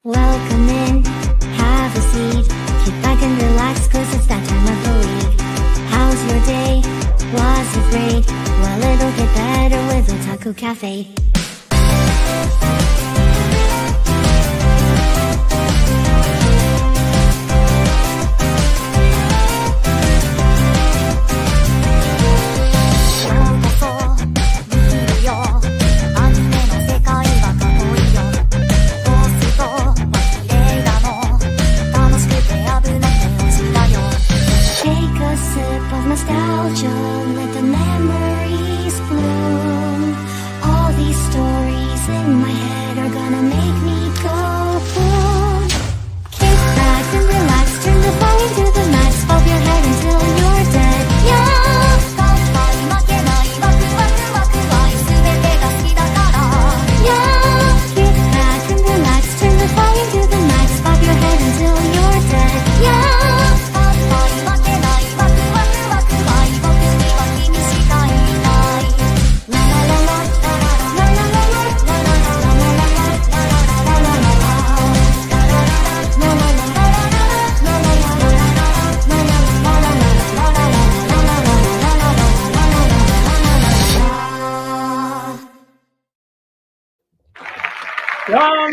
Welcome in, have a seat. Kick back and relax, cause it's that time of the week. How's your day? Was it great? Well, it'll get better with Otalku Cafe. Nostalgia, let the memories bloom. All these stories in my head are gonna make me go boom. Kick back and relax, turn the volume to the max, bob your head until you're dead. Yeah! Yeah! Kick back and relax, turn the volume to the max, bob your head until you're dead. Yeah!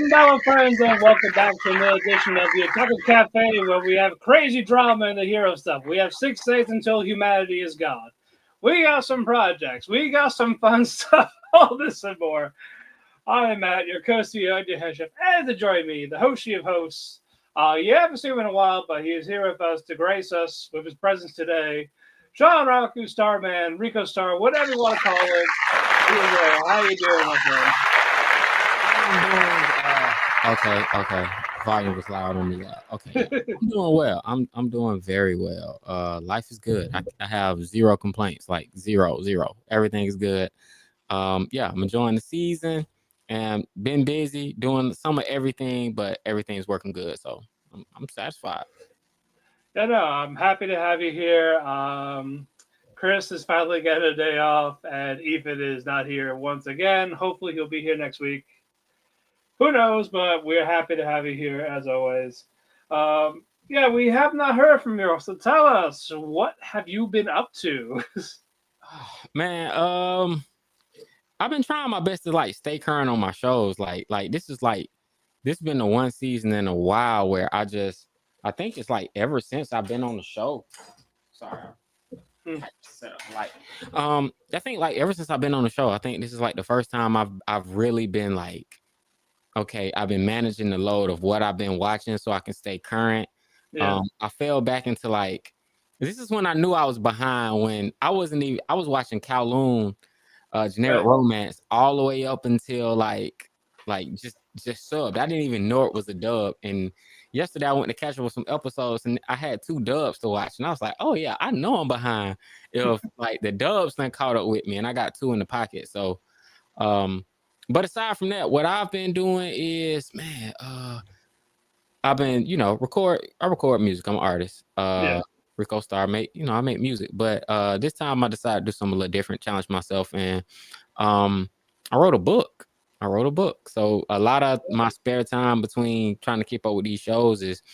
Hello, friends, and welcome back to another edition of the Otalku Cafe, where we have crazy drama and the hero stuff. We have 6 days until humanity is gone. We got some projects. We got some fun stuff. All this and more. I'm Matt, your co-CEO and your head chef, and to join me, the hostie of hosts. You haven't seen him in a while, but he is here with us to grace us with his presence today. Otalku Starman, Rico Star, whatever you want to call it. How you doing, my friend? Okay. Volume was loud on me. Okay, I'm doing well. I'm doing very well. Life is good. I have zero complaints. Like zero. Everything is good. I'm enjoying the season and been busy doing some of everything, but everything's working good. So I'm satisfied. Yeah, no, I'm happy to have you here. Chris is finally getting a day off, and Ethan is not here once again. Hopefully, he'll be here next week. Who knows, but we're happy to have you here as always. We have not heard from you, so tell us, what have you been up to? Man, I've been trying my best to like stay current on my shows. Like this has been the one season in a while where I think it's like ever since I've been on the show. Sorry. I think like ever since I've been on the show, I think this is like the first time I've really been like, okay, I've been managing the load of what I've been watching so I can stay current. Yeah. I fell back into like, this is when I knew I was behind, when I was watching Kowloon, Generic Romance all the way up until like just subbed. I didn't even know it was a dub. And yesterday I went to catch up with some episodes and I had 2 dubs to watch. And I was like, oh yeah, I know I'm behind if like the dubs done caught up with me, and I got 2 in the pocket. So, but aside from that, what I've been doing is, man, I've been, I record music. I'm an artist. Rico Star, I make music. But this time I decided to do something a little different, challenge myself. And I wrote a book. So a lot of my spare time between trying to keep up with these shows is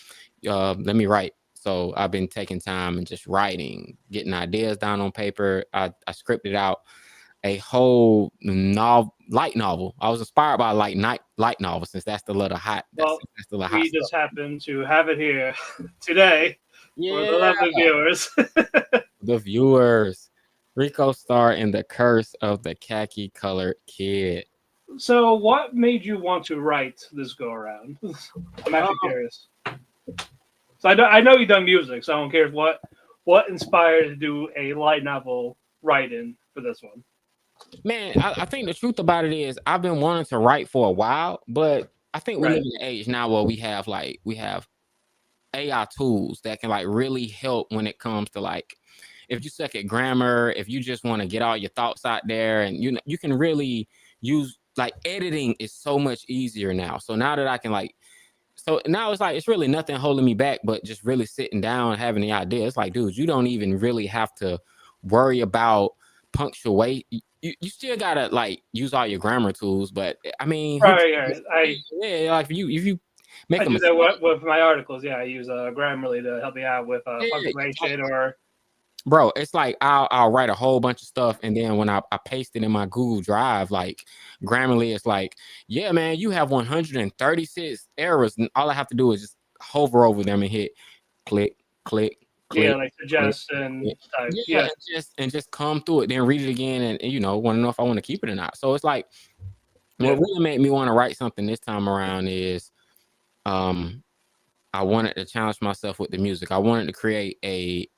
let me write. So I've been taking time and just writing, getting ideas down on paper. I scripted out a whole light novel. I was inspired by light novel, since that's the little hot. We just happen to have it here today for the lovely viewers. The viewers, Rico Star and the Curse of the Khaki Colored Kid. So, what made you want to write this go around? I'm actually curious. So I know you've done music, so I don't care what inspired to do a light novel writing for this one. Man, I think the truth about it is I've been wanting to write for a while, but I think we live in an age now where we have AI tools that can like really help when it comes to like, if you suck at grammar, if you just want to get all your thoughts out there, and you can really use, like, editing is so much easier now. So now that I can now it's like it's really nothing holding me back but just really sitting down, having the idea. It's like, dude, you don't even really have to worry about punctuate. You still gotta like use all your grammar tools, but I mean, like if you I a do mistake. that with my articles. Yeah, I use Grammarly to help me out with Yeah, punctuation or bro, it's like I'll write a whole bunch of stuff, and then when I paste it in my Google Drive, like Grammarly, it's like, yeah, man, you have 136 errors, and all I have to do is just hover over them and hit click, click, yeah, click, like click. suggestion type. Yeah, Yeah, and just come through it, then read it again, and you know, want to know if I want to keep it or not. So it's like what really made me want to write something this time around is um I wanted to challenge myself with the music. I wanted to create a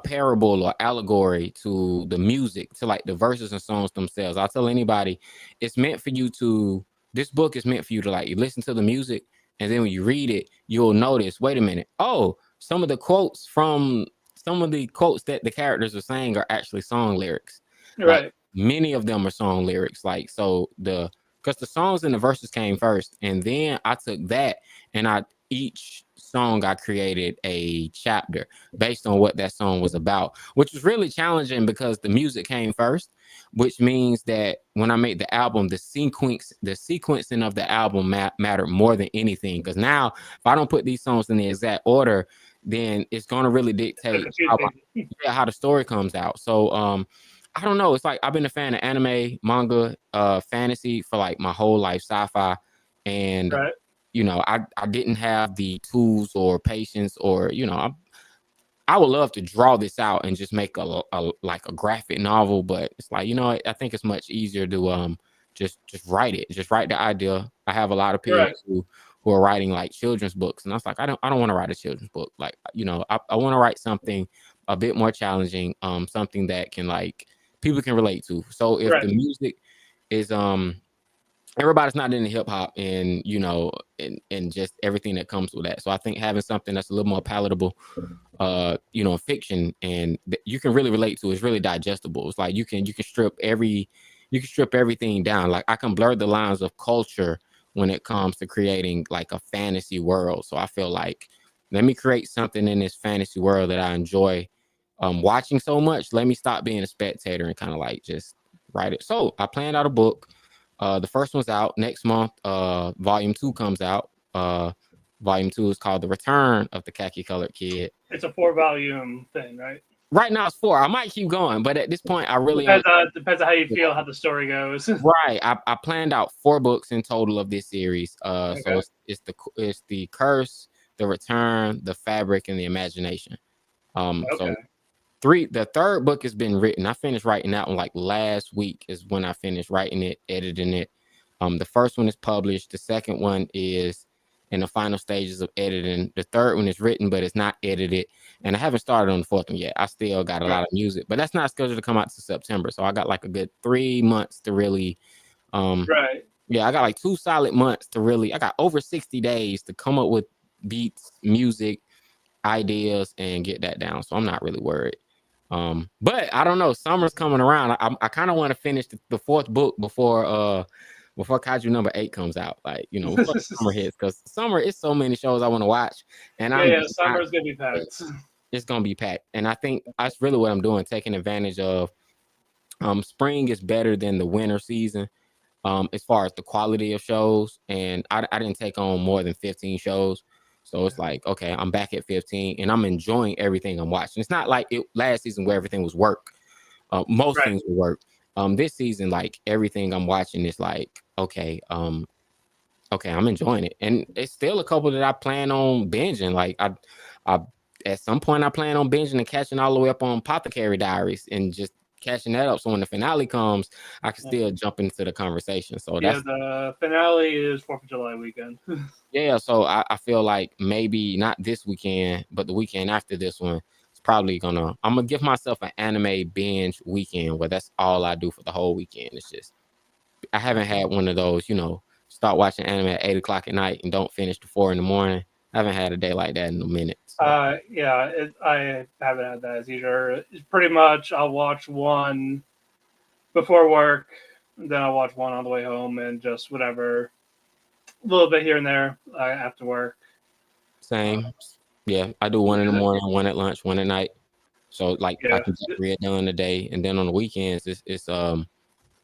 parable or allegory to the music, to like the verses and songs themselves. I'll tell anybody, it's meant for you to, this book is meant for you to like listen to the music, and then when you read it, you'll notice, wait a minute, oh, some of the quotes that the characters are saying are actually song lyrics. Like right. many of them are song lyrics. Like, so because the songs and the verses came first, and then I took that and each song I created a chapter based on what that song was about, which was really challenging because the music came first, which means that when I made the album, the sequencing of the album mattered more than anything. Because now, if I don't put these songs in the exact order, then it's going to really dictate how the story comes out. So, I don't know. It's like I've been a fan of anime, manga, fantasy for like my whole life, sci-fi, and Right. you know, I didn't have the tools or patience, or you know, I would love to draw this out and just make a like a graphic novel, but it's like, you know, I think it's much easier to just write it, just write the idea. I have a lot of peers who are writing like children's books, and I was like, I don't want to write a children's book. Like, you know, I want to write something a bit more challenging, something that can like people can relate to. So if the music is everybody's not into hip hop, and you know, and just everything that comes with that. So I think having something that's a little more palatable, you know, fiction, and you can really relate to, is really digestible. It's like you can strip everything down. Like I can blur the lines of culture when it comes to creating like a fantasy world. So I feel like, let me create something in this fantasy world that I enjoy watching so much. Let me stop being a spectator and kind of like just write it. So I planned out a book. The first one's out next month. Volume 2 comes out. Volume 2 is called The Return of the Khaki Colored Kid. It's a 4-volume thing, right? Right now it's 4. I might keep going, but at this point, I really depends on how you feel, how the story goes. Right. I planned out 4 books in total of this series. So it's the Curse, The Return, The Fabric, and The Imagination. So the third book has been written. I finished writing that one like last week is when I finished writing it, editing it. The first one is published. The second one is in the final stages of editing. The third one is written, but it's not edited. And I haven't started on the fourth one yet. I still got a lot of music, but that's not scheduled to come out to September. So I got like a good 3 months to really, yeah, I got like 2 solid months to really, I got over 60 days to come up with beats, music, ideas, and get that down. So I'm not really worried. But I don't know. Summer's coming around. I kind of want to finish the fourth book before Kaiju number 8 comes out. Like, you know, before summer hits, because summer is so many shows I want to watch, and summer's gonna be packed. It's gonna be packed, and I think that's really what I'm doing, taking advantage of. Spring is better than the winter season, as far as the quality of shows, and I didn't take on more than 15 shows. So it's like, okay, I'm back at 15 and I'm enjoying everything I'm watching. It's not like it last season where everything was work. Most things were work. This season, like everything I'm watching is like, okay, I'm enjoying it. And it's still a couple that I plan on binging. Like I at some point I plan on binging and catching all the way up on Apothecary Diaries and just catching that up. So when the finale comes, I can still jump into the conversation. So that's the finale is 4th of July weekend. Yeah, so I feel like maybe not this weekend, but the weekend after this one, it's probably I'm gonna give myself an anime binge weekend where that's all I do for the whole weekend. It's just, I haven't had one of those, you know, start watching anime at 8 o'clock at night and don't finish to 4 in the morning. I haven't had a day like that in a minute. So. I haven't had that as either. It's pretty much I'll watch one before work, then I'll watch one on the way home, and just whatever. A little bit here and there after work. Same. Yeah, I do one in the morning, one at lunch, one at night. So like I can get read done today, and then on the weekends it's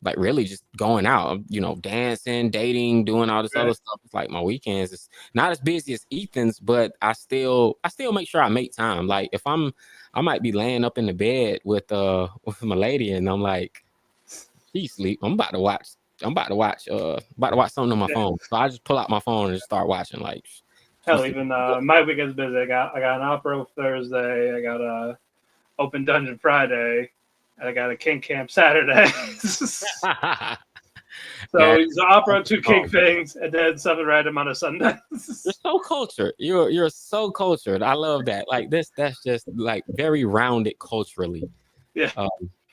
like really just going out, dancing, dating, doing all this other stuff. It's like my weekends is not as busy as Ethan's, but I still make sure I make time. Like if I might be laying up in the bed with my lady, and I'm like, she's asleep. I'm about to watch something on my phone. So I just pull out my phone and just start watching. Like, hell, even my weekend's busy. I got an opera Thursday. I got a open dungeon Friday. And I got a kink camp Saturday. So it's opera, 2 kink things, and then something random on a Sunday. You're so cultured. You're so cultured. I love that. Like that's just like very rounded culturally. Yeah.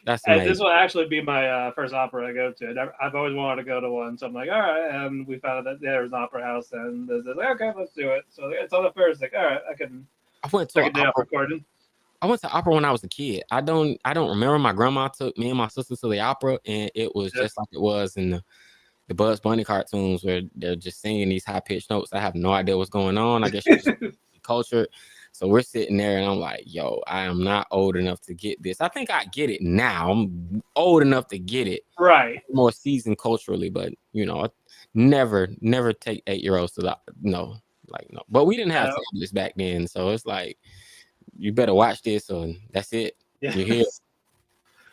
That's amazing. And this will actually be my first opera I go to. I've always wanted to go to one, so I'm like, all right. And we found that there was an opera house, and they're like, okay, let's do it. So it's on the first. Like, all right, I went to opera recording. I went to opera when I was a kid. I don't remember. My grandma took me and my sister to the opera, and it was just like it was in the Bugs Bunny cartoons where they're just singing these high pitched notes. I have no idea what's going on. I guess you're just cultured. So we're sitting there, and I'm like, yo, I am not old enough to get this. I think I get it now. I'm old enough to get it. Right. More seasoned culturally, but I never take 8-year-olds to no. But we didn't have tablets back then, so it's like, you better watch this, and that's it. Yeah. You're here.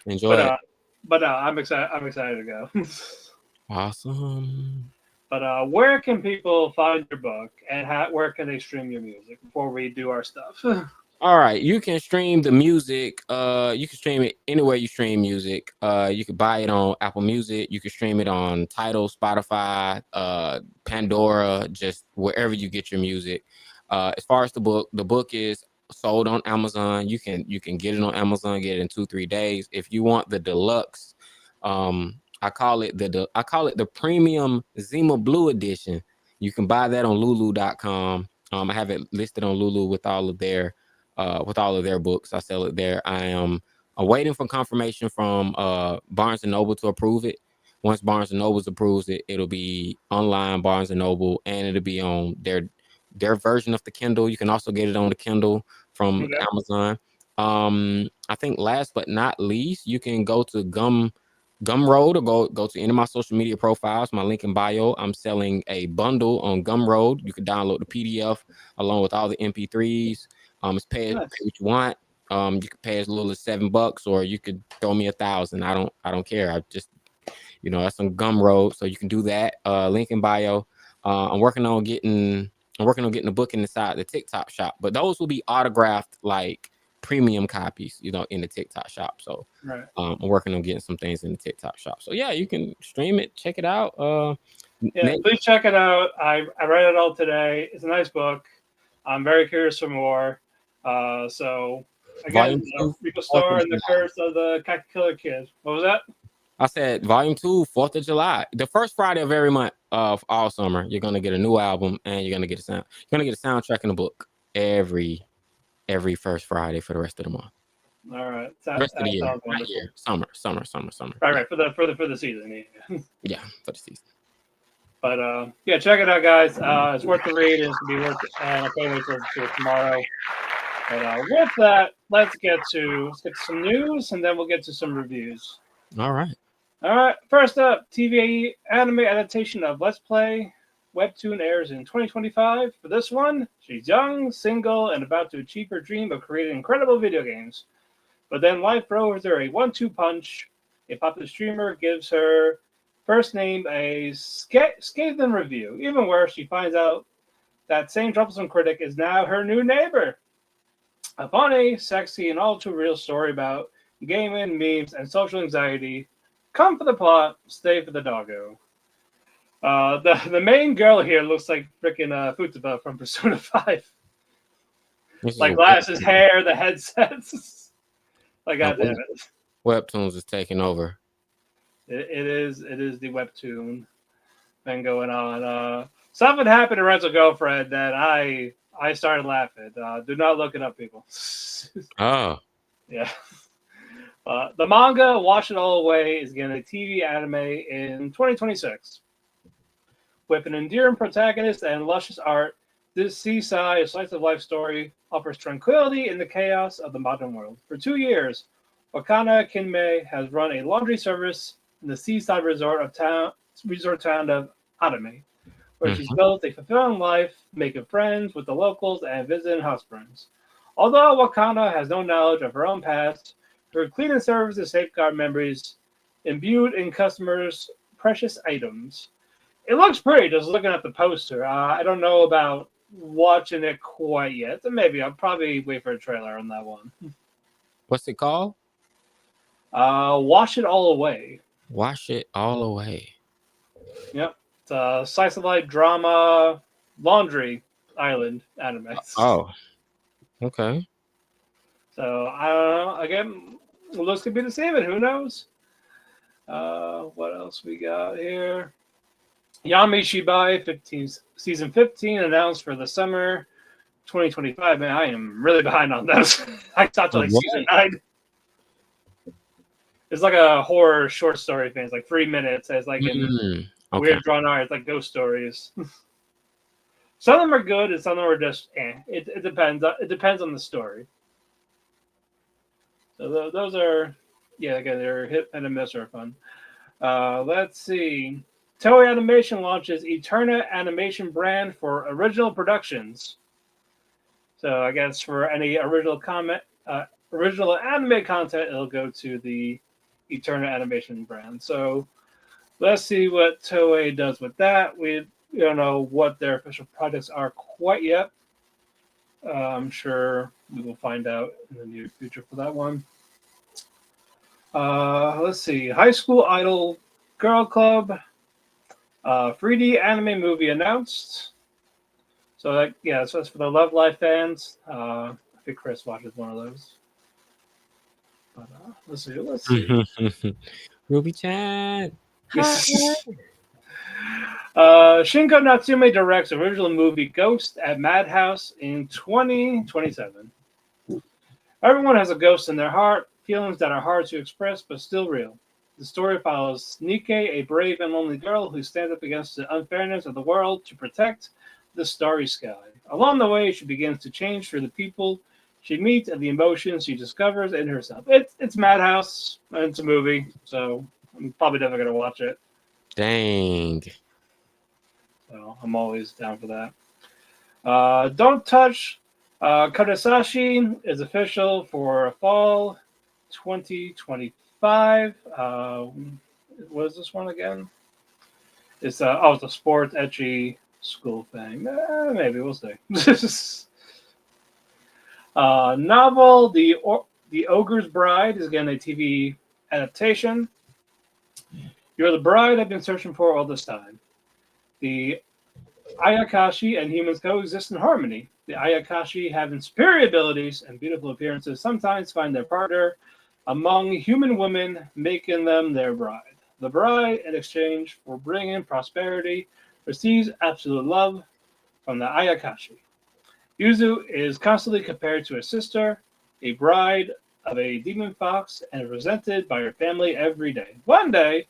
Enjoy it. But I'm excited. I'm excited to go. Awesome. But where can people find your book, and where can they stream your music before we do our stuff? All right, you can stream the music. You can stream it anywhere you stream music. You can buy it on Apple Music. You can stream it on Tidal, Spotify, Pandora, just wherever you get your music. As far as the book is sold on Amazon. You can get it on Amazon, get it in 2-3 days. If you want the deluxe, I call it the premium Zima Blue edition. You can buy that on lulu.com. I have it listed on Lulu with all of their books. I sell it there. I'm waiting for confirmation from Barnes and Noble to approve it. Once Barnes and Noble approves it, it'll be online Barnes and Noble, and it'll be on their version of the Kindle. You can also get it on the Kindle from Amazon. I think last but not least, you can go to Gumroad, or go to any of my social media profiles, my link in bio. I'm selling a bundle on Gumroad. You can download the PDF along with all the MP3s. It's pay what you want. You can pay as little as $7, or you could throw me $1,000. I don't care. I just, that's on Gumroad, so you can do that. Link in bio. I'm working on getting the book inside the TikTok shop, but those will be autographed, like premium copies, in the TikTok shop. So I'm working on getting some things in the TikTok shop. So yeah, you can stream it, check it out. Please check it out. I read it all today. It's a nice book. I'm very curious for more. So again, People Star and the Curse of the Khaki Killer Kid. What was that? I said Volume 2, 4th of July. The first Friday of every month of all summer, you're gonna get a new album, and you're gonna get a soundtrack and a book every first Friday for the rest of the month. All right. Rest of the year. Right here. Summer. Right. For the season. Yeah, for the season. But check it out, guys. It's worth the read. It's gonna be worth it, and I can't wait for it tomorrow. But with that, let's get to some news, and then we'll get to some reviews. All right. First up, TV anime adaptation of Let's Play Webtoon airs in 2025. For this one, she's young, single, and about to achieve her dream of creating incredible video games. But then life throws her a 1-2 punch. A popular streamer gives her first name a scathing review. Even worse, she finds out that same troublesome critic is now her new neighbor. A funny, sexy, and all too real story about gaming, memes, and social anxiety. Come for the plot, stay for the doggo. The main girl here looks like freaking Futaba from Persona 5. Like glasses, hair, the headsets. Like, goddamn it. Webtoons is taking over. It is the Webtoon thing going on. Something happened to Rental Girlfriend that I started laughing. Do not look it up, people. Oh. Yeah. The manga, Wash It All Away, is getting a TV anime in 2026. With an endearing protagonist and luscious art, this seaside slice of life story offers tranquility in the chaos of the modern world. For 2 years, Wakana Kinmei has run a laundry service in the seaside resort town of Atame, where she's Mhm. built a fulfilling life, making friends with the locals and visiting hot springs. Although Wakana has no knowledge of her own past, her cleaning services safeguard memories imbued in customers' precious items. It looks pretty just looking at the poster. I don't know about watching it quite yet. Maybe I'll probably wait for a trailer on that one. What's it called? Wash it all away. Wash it all away. Yep, it's a slice of life drama laundry island anime. Oh, okay. So I don't know. Again, looks could be the same, and who knows? What else we got here? Yami Shibai 15 season 15 announced for the summer 2025. Man, I am really behind on those. I stopped at like What? season 9. It's like a horror short story thing. It's like 3 minutes. It's like in Okay. weird drawn art. It's like ghost stories. Some of them are good, and some of them are just eh. It depends. It depends on the story. So those are, yeah, again, they're hit and a miss are fun. Let's see. Toei Animation launches Eterna Animation brand for original productions. So I guess for any original original anime content, it'll go to the Eterna Animation brand. So let's see what Toei does with that. We don't know what their official projects are quite yet. I'm sure we will find out in the near future for that one. Let's see. High School Idol Girl Club 3D anime movie announced. So that's for the Love Live fans. I think Chris watches one of those. But let's see. Ruby Chan. Shingo Natsume directs original movie Ghost at Madhouse in 2027. Everyone has a ghost in their heart, feelings that are hard to express but still real. The story follows Nike, a brave and lonely girl who stands up against the unfairness of the world to protect the starry sky. Along the way, she begins to change for the people she meets and the emotions she discovers in herself. It's Madhouse. It's a movie, so I'm probably never going to watch it. Dang. So I'm always down for that. Don't Touch Kodasashi is official for fall 2025. What is this one again? It's it's a sports etchy school thing. Maybe we'll see. Novel The Ogre's Bride is again a TV adaptation. You're the bride I've been searching for all this time. The Ayakashi and humans coexist in harmony. The Ayakashi, having superior abilities and beautiful appearances, sometimes find their partner among human women, making them their bride. The bride, in exchange for bringing prosperity, receives absolute love from the Ayakashi. Yuzu is constantly compared to her sister, a bride of a demon fox, and is resented by her family every day. One day,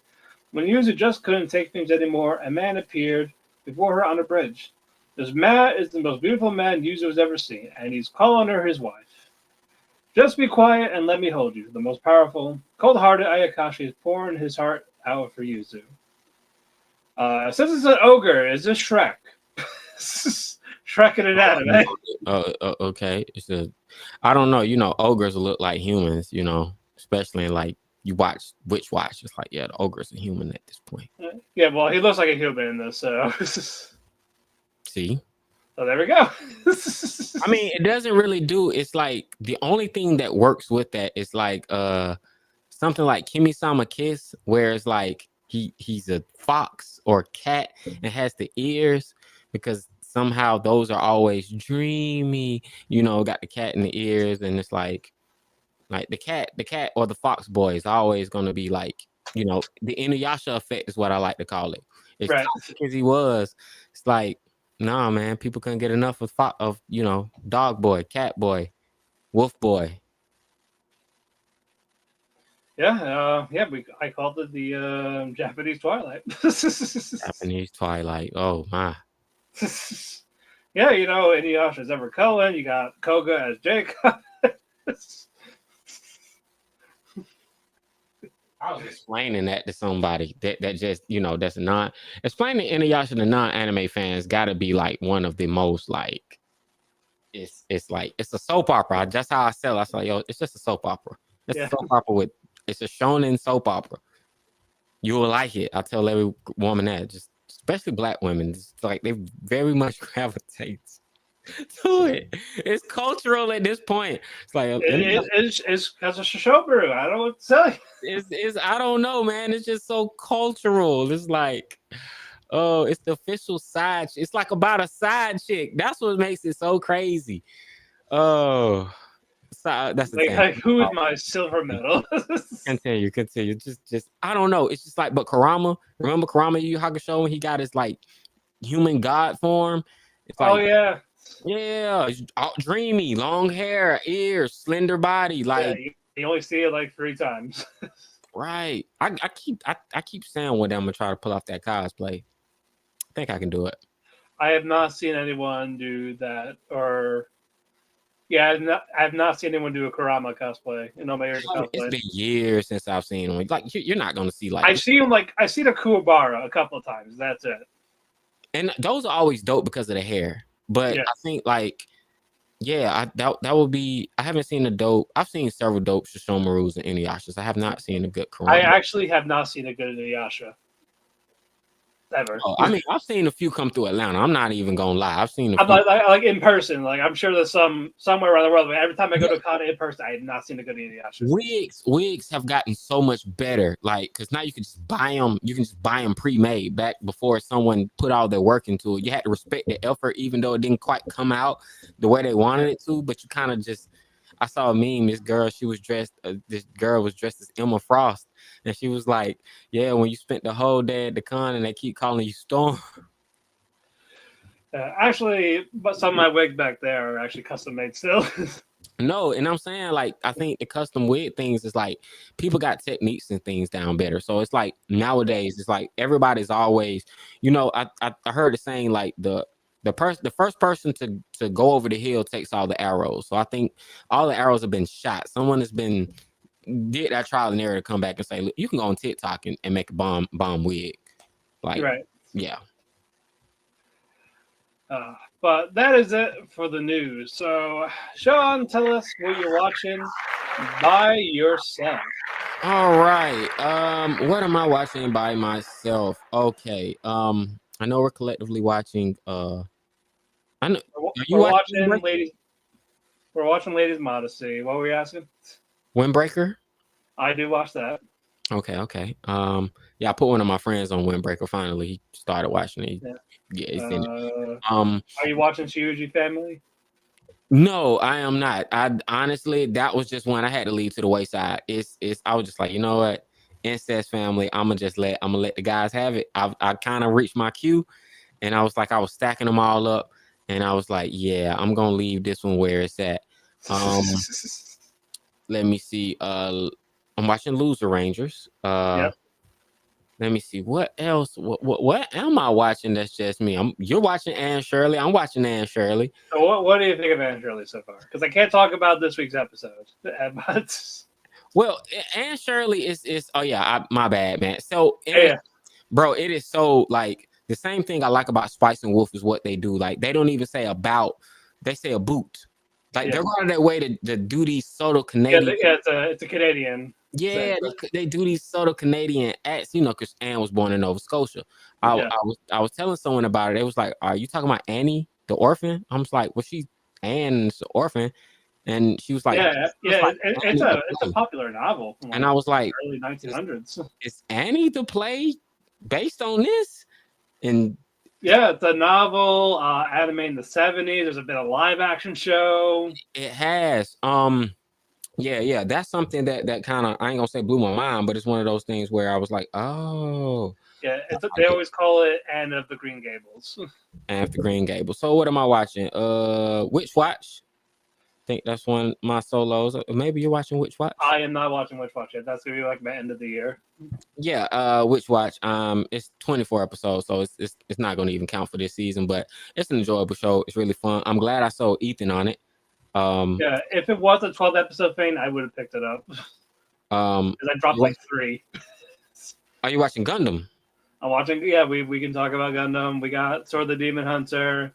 when Yuzu just couldn't take things anymore, a man appeared before her on a bridge. This man is the most beautiful man Yuzu has ever seen, and he's calling her his wife. Just be quiet and let me hold you. The most powerful, cold-hearted Ayakashi is pouring his heart out for Yuzu. Since it's an ogre, is this Shrek? Shrek in an anime. Okay. I don't know. You know, ogres look like humans. You know, especially like you watch Witch Watch. It's like, yeah, the ogre's a human at this point. Yeah, well, he looks like a human in this, so. See. So there we go. I mean, it doesn't really do. It's like the only thing that works with that is like something like Kimi-sama Kiss, where it's like he's a fox or cat and has the ears, because somehow those are always dreamy. You know, got the cat in the ears, and it's like the cat or the fox boy is always going to be like, you know, the Inuyasha effect is what I like to call it. As Right. toxic as he was, it's like, nah, man, people couldn't get enough of you know, dog boy, cat boy, wolf boy. Yeah, I called it the Japanese Twilight. Japanese Twilight. Oh my. Yeah, you know, Inuyasha's ever Cohen. You got Koga as Jacob. I was explaining that to somebody that just, that's not explaining Inuyasha to non-anime fans got to be like one of the most like it's like it's a soap opera. That's how I sell. I was like, yo, it's just a soap opera. It's a soap opera it's a shonen soap opera. You will like it. I tell every woman that, just especially black women, it's like they very much gravitate to it. It's cultural at this point. It's like It's as a Shishoburu. I don't know what to tell you. It's I don't know, man. It's just so cultural. It's like, oh, it's the official side. It's like about a side chick. That's what makes it so crazy. Oh, that's the thing. Like who is my silver medal? Continue. Just I don't know. It's just like, but Kurama. Remember Kurama Yu Yu Hakusho when he got his like human god form? It's like, yeah, it's all dreamy, long hair, ears, slender body. Like, you only see it like 3 times. right. I keep saying one day I'm gonna try to pull off that cosplay. I think I can do it. I have not seen anyone do that, or I have not seen anyone do a Kurama cosplay. Cosplay. It's been years since I've seen him. Like you're not gonna see like I see him I see the Kuwabara a couple of times. That's it. And those are always dope because of the hair. But I think like, that would be. I haven't seen a dope. I've seen several dope Shishomarus and Inuyashas. I have not seen a good Kurama. I actually have not seen a good Inuyasha. Ever. Oh, I mean, I've seen a few come through Atlanta. I'm not even gonna lie. I've seen a few. Like in person. Like I'm sure there's somewhere around the world. But every time I go to a con in person, I have not seen a good Inuyasha. Wigs have gotten so much better. Like, because now you can just buy them. You can just buy them pre-made. Back before someone put all their work into it, you had to respect the effort, even though it didn't quite come out the way they wanted it to. But you kind of just. I saw a meme. This girl was dressed as Emma Frost, and she was like, "Yeah, when you spent the whole day at the con and they keep calling you Storm." Actually, but some of my wigs back there are actually custom made still. No, and I'm saying like I think the custom wig things is like people got techniques and things down better. So it's like nowadays it's like everybody's always, I heard the saying like the first person to go over the hill takes all the arrows. So I think all the arrows have been shot. Someone has did that trial and error to come back and say, look, you can go on TikTok and make a bomb wig. Like, right. Yeah. But that is it for the news. So, Sean, tell us what you're watching by yourself. All right. What am I watching by myself? Okay. I know we're collectively watching. I know. We're watching Ladies. We're watching Ladies Modesty. What were we asking? Windbreaker. I do watch that. Okay. I put one of my friends on Windbreaker. Finally, he started watching it. Yeah, he's in it. Are you watching Shiunji Family? No, I am not. I honestly, that was just one I had to leave to the wayside. I was just like, you know what, Incest Family. I'm gonna let the guys have it. I kind of reached my cue, and I was stacking them all up, and I was like, yeah, I'm gonna leave this one where it's at. Let me see. I'm watching Loser Rangers. Let me see what else. What am I watching? That's just me. You're watching Anne Shirley. I'm watching Anne Shirley. So what do you think of Anne Shirley so far? Because I can't talk about this week's episode. Well, Anne Shirley is. Oh yeah, my bad, man. So bro, it is so like the same thing I like about Spice and Wolf is what they do. Like they don't even say about. They say a boot. Like they're going their way to do these subtle Canadian. It's a Canadian. Yeah, they do these subtle Canadian acts, because Anne was born in Nova Scotia. I was telling someone about it. They was like, "Are you talking about Annie, the orphan?" I was like, "Well, she's Anne's the orphan," and she was like, it's a popular novel." From and I was like, early 1900s. Is Annie the play based on this? And yeah, it's a novel, anime in the 70s. There's been a live action show. It has. Yeah, that's something that kind of, I ain't gonna say blew my mind, but it's one of those things where I was like, oh. Yeah, they always call it Anne of the Green Gables. Anne of the Green Gables. So what am I watching? Witch Watch. I think that's one of my solos. Maybe you're watching Witch Watch? I am not watching Witch Watch yet. That's gonna be like my end of the year. Yeah, Witch Watch. It's 24 episodes, so it's not gonna even count for this season, but it's an enjoyable show. It's really fun. I'm glad I saw Ethan on it. If it was a 12 episode thing, I would have picked it up. Because I dropped like 3. Are you watching Gundam? I'm watching. Yeah, we can talk about Gundam. We got Sword of the Demon Hunter,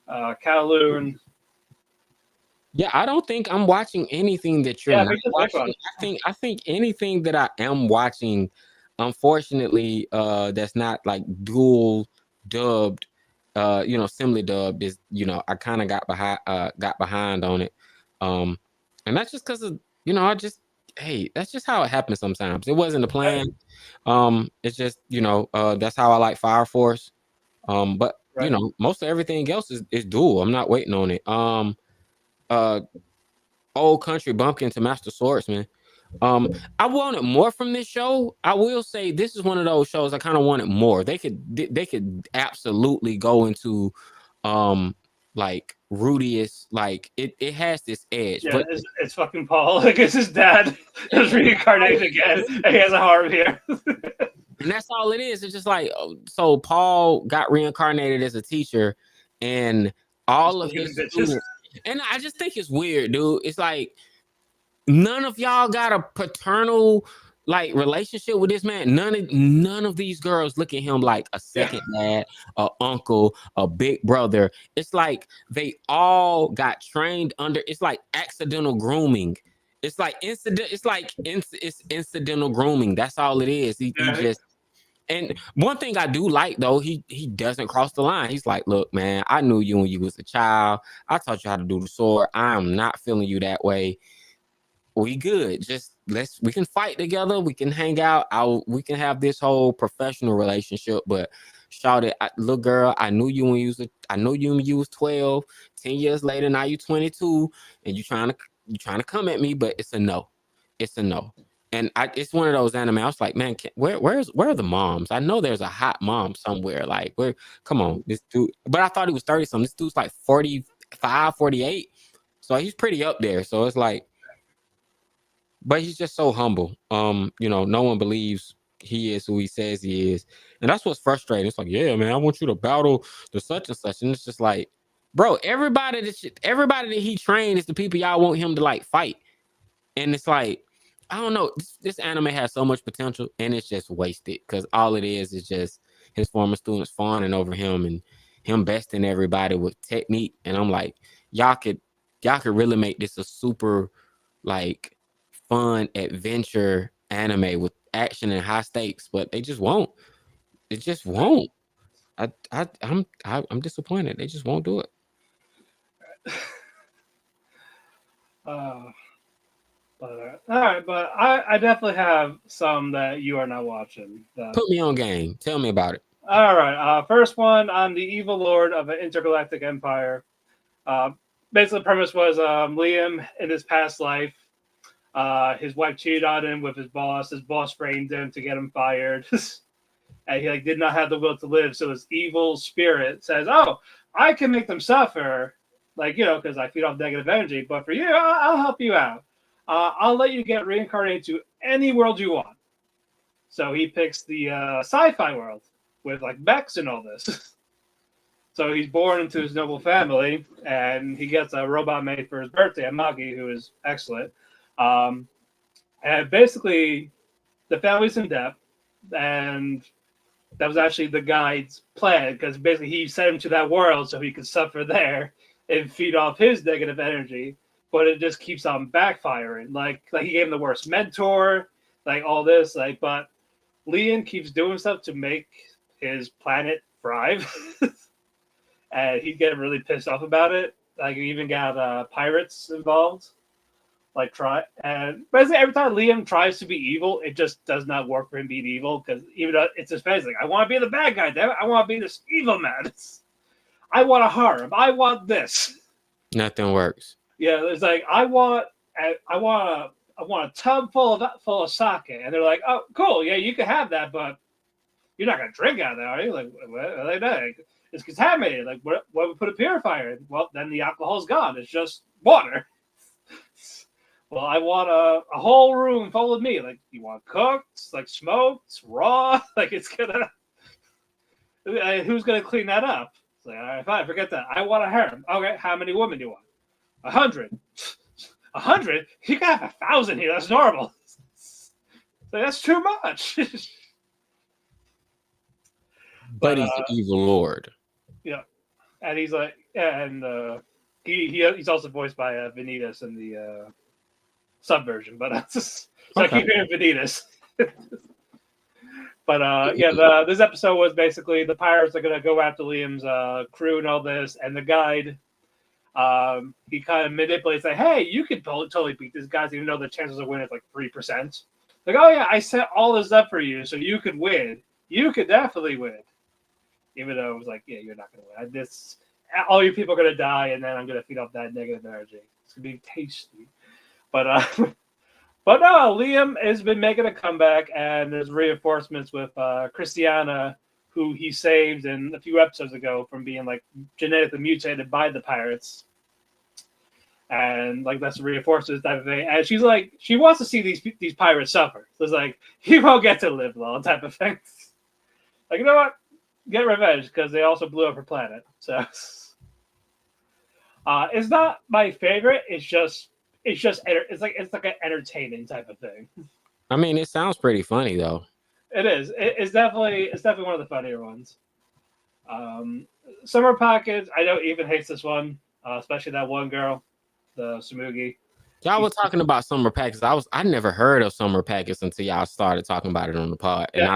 Kowloon. Yeah, I don't think I'm watching anything that you're not watching. I think anything that I am watching, unfortunately, that's not like dual dubbed, simply dubbed is, I kind of got behind on it. And that's just because of, that's just how it happens sometimes. It wasn't a plan. It's just, that's how I like Fire Force. But most of everything else is dual. I'm not waiting on it. Old Country Bumpkin to Master Swordsman. I wanted more from this show. I will say this is one of those shows I kind of wanted more. They could absolutely go into like Rudius, like it has this edge. Yeah, but it's fucking Paul. Like it's his dad is reincarnated again, and he has a harm here. And that's all it is. It's just like, so Paul got reincarnated as a teacher, and all of his students. And I just think it's weird, dude. It's like none of y'all got a paternal like relationship with this man. None of these girls look at him like a second dad, a uncle, a big brother. It's like they all got trained under. It's like accidental grooming. It's like incident. It's like it's incidental grooming. That's all it is. He just. And one thing I do like though, he doesn't cross the line. He's like, look, man, I knew you when you was a child. I taught you how to do the sword. I am not feeling you that way. We good. Just we can fight together. We can hang out. We can have this whole professional relationship. But shout it, little girl, I knew you when you was 12. 10 years later, now you 22, and you trying to come at me, but it's a no. It's a no. And it's one of those anime. I was like, man, where are the moms? I know there's a hot mom somewhere. Like, come on, this dude. But I thought he was 30 something. This dude's like 45, 48. So he's pretty up there. So it's like, but he's just so humble. No one believes he is who he says he is. And that's what's frustrating. It's like, yeah, man, I want you to battle the such and such. And it's just like, bro, everybody that he trained is the people y'all want him to like fight. And it's like, I don't know. This anime has so much potential, and it's just wasted because all it is just his former students fawning over him and him besting everybody with technique. And I'm like, y'all could really make this a super like fun adventure anime with action and high stakes, but they just won't. It just won't. I'm disappointed. They just won't do it. All right, but I definitely have some that you are not watching. Put me on game. Tell me about it. All right. First one, I'm the evil lord of an intergalactic empire. Basically, the premise was Liam in his past life, his wife cheated on him with his boss. His boss framed him to get him fired, and he did not have the will to live. So his evil spirit says, "Oh, I can make them suffer, because I feed off negative energy. But for you, I'll help you out. I'll let you get reincarnated to any world you want." So he picks the sci-fi world with mechs and all this. So he's born into his noble family, and he gets a robot made for his birthday, a Magi, who is excellent. And basically, the family's in debt, and that was actually the guide's plan, because basically he sent him to that world so he could suffer there and feed off his negative energy. But it just keeps on backfiring. Like he gave him the worst mentor, all this, but Leon keeps doing stuff to make his planet thrive. And he'd get really pissed off about it. He even got pirates involved. And basically every time Liam tries to be evil, it just does not work for him being evil, because even though it's his face, I want to be the bad guy, damn it. I want to be this evil man. I want a harem. I want this. Nothing works. Yeah, it's I want a tub full of sake, and they're like, "Oh, cool, yeah, you can have that, but you're not gonna drink out of that, are you?" What? It's contaminated. What would put a purifier in? Well, then the alcohol's gone. It's just water. Well, I want a whole room full of meat. You want cooked, smoked, raw. It's gonna. Who's gonna clean that up? It's all right, fine, forget that. I want a harem. Okay, how many women do you want? 100. 100? You can have 1,000 here. That's normal. So that's too much. But he's the evil lord. Yeah, and he's like, and he's also voiced by Vanitas in the subversion, but so I keep hearing Vanitas. But this episode was basically the pirates are gonna go after Liam's crew and all this, and the guide, he kind of manipulates like, hey, you could totally beat these guys, even though the chances of winning is like 3%. Like, oh yeah, I set all this up for you, so you could win. You could definitely win. Even though it was like, yeah, you're not gonna win. All you people are gonna die, and then I'm gonna feed off that negative energy. It's gonna be tasty. But but no, Liam has been making a comeback, and there's reinforcements with Christiana, who he saved in a few episodes ago from being like genetically mutated by the pirates. And like that's reinforcements type of thing. And she's like, she wants to see these pirates suffer. So it's like, you won't get to live long type of thing. Like, you know what? Get revenge, because they also blew up her planet. So it's not my favorite. It's like an entertaining type of thing. I mean, it sounds pretty funny though. It is. It's definitely one of the funnier ones. Summer Pockets. I know Ethan hates this one, especially that one girl, the Samugi. Y'all were talking about Summer Packets. I never heard of Summer Packets until y'all started talking about it on the pod. Yeah,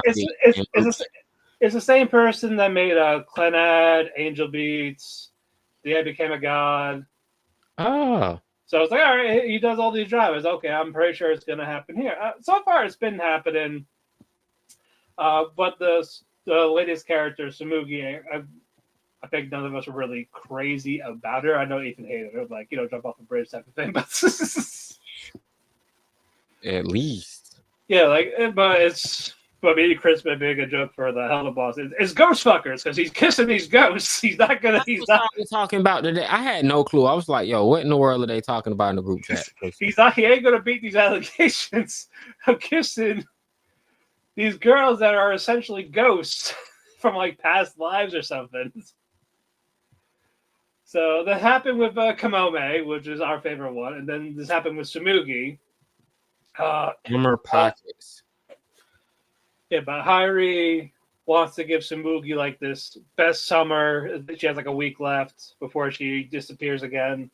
it's the same person that made Clenad, Angel Beats, The I Became a God. Oh. So it's like, all right, he does all these drivers. Okay, I'm pretty sure it's going to happen here. So far, it's been happening. But the latest character, Samugi, I think none of us were really crazy about her. I know Ethan hated her, like, jump off a bridge type of thing. But at least. Yeah, but maybe Chris made a good joke for the Helena boss. It's ghost fuckers, because he's kissing these ghosts. He's not gonna. He's not talking about today. I had no clue. I was like, "Yo, what in the world are they talking about in the group chat?" He's not. He ain't gonna beat these allegations of kissing these girls that are essentially ghosts from like past lives or something. So that happened with Kamome, which is our favorite one, and then this happened with Samugi. Summer Pockets. Yeah, but Hairi wants to give Samugi like this best summer. She has like a week left before she disappears again.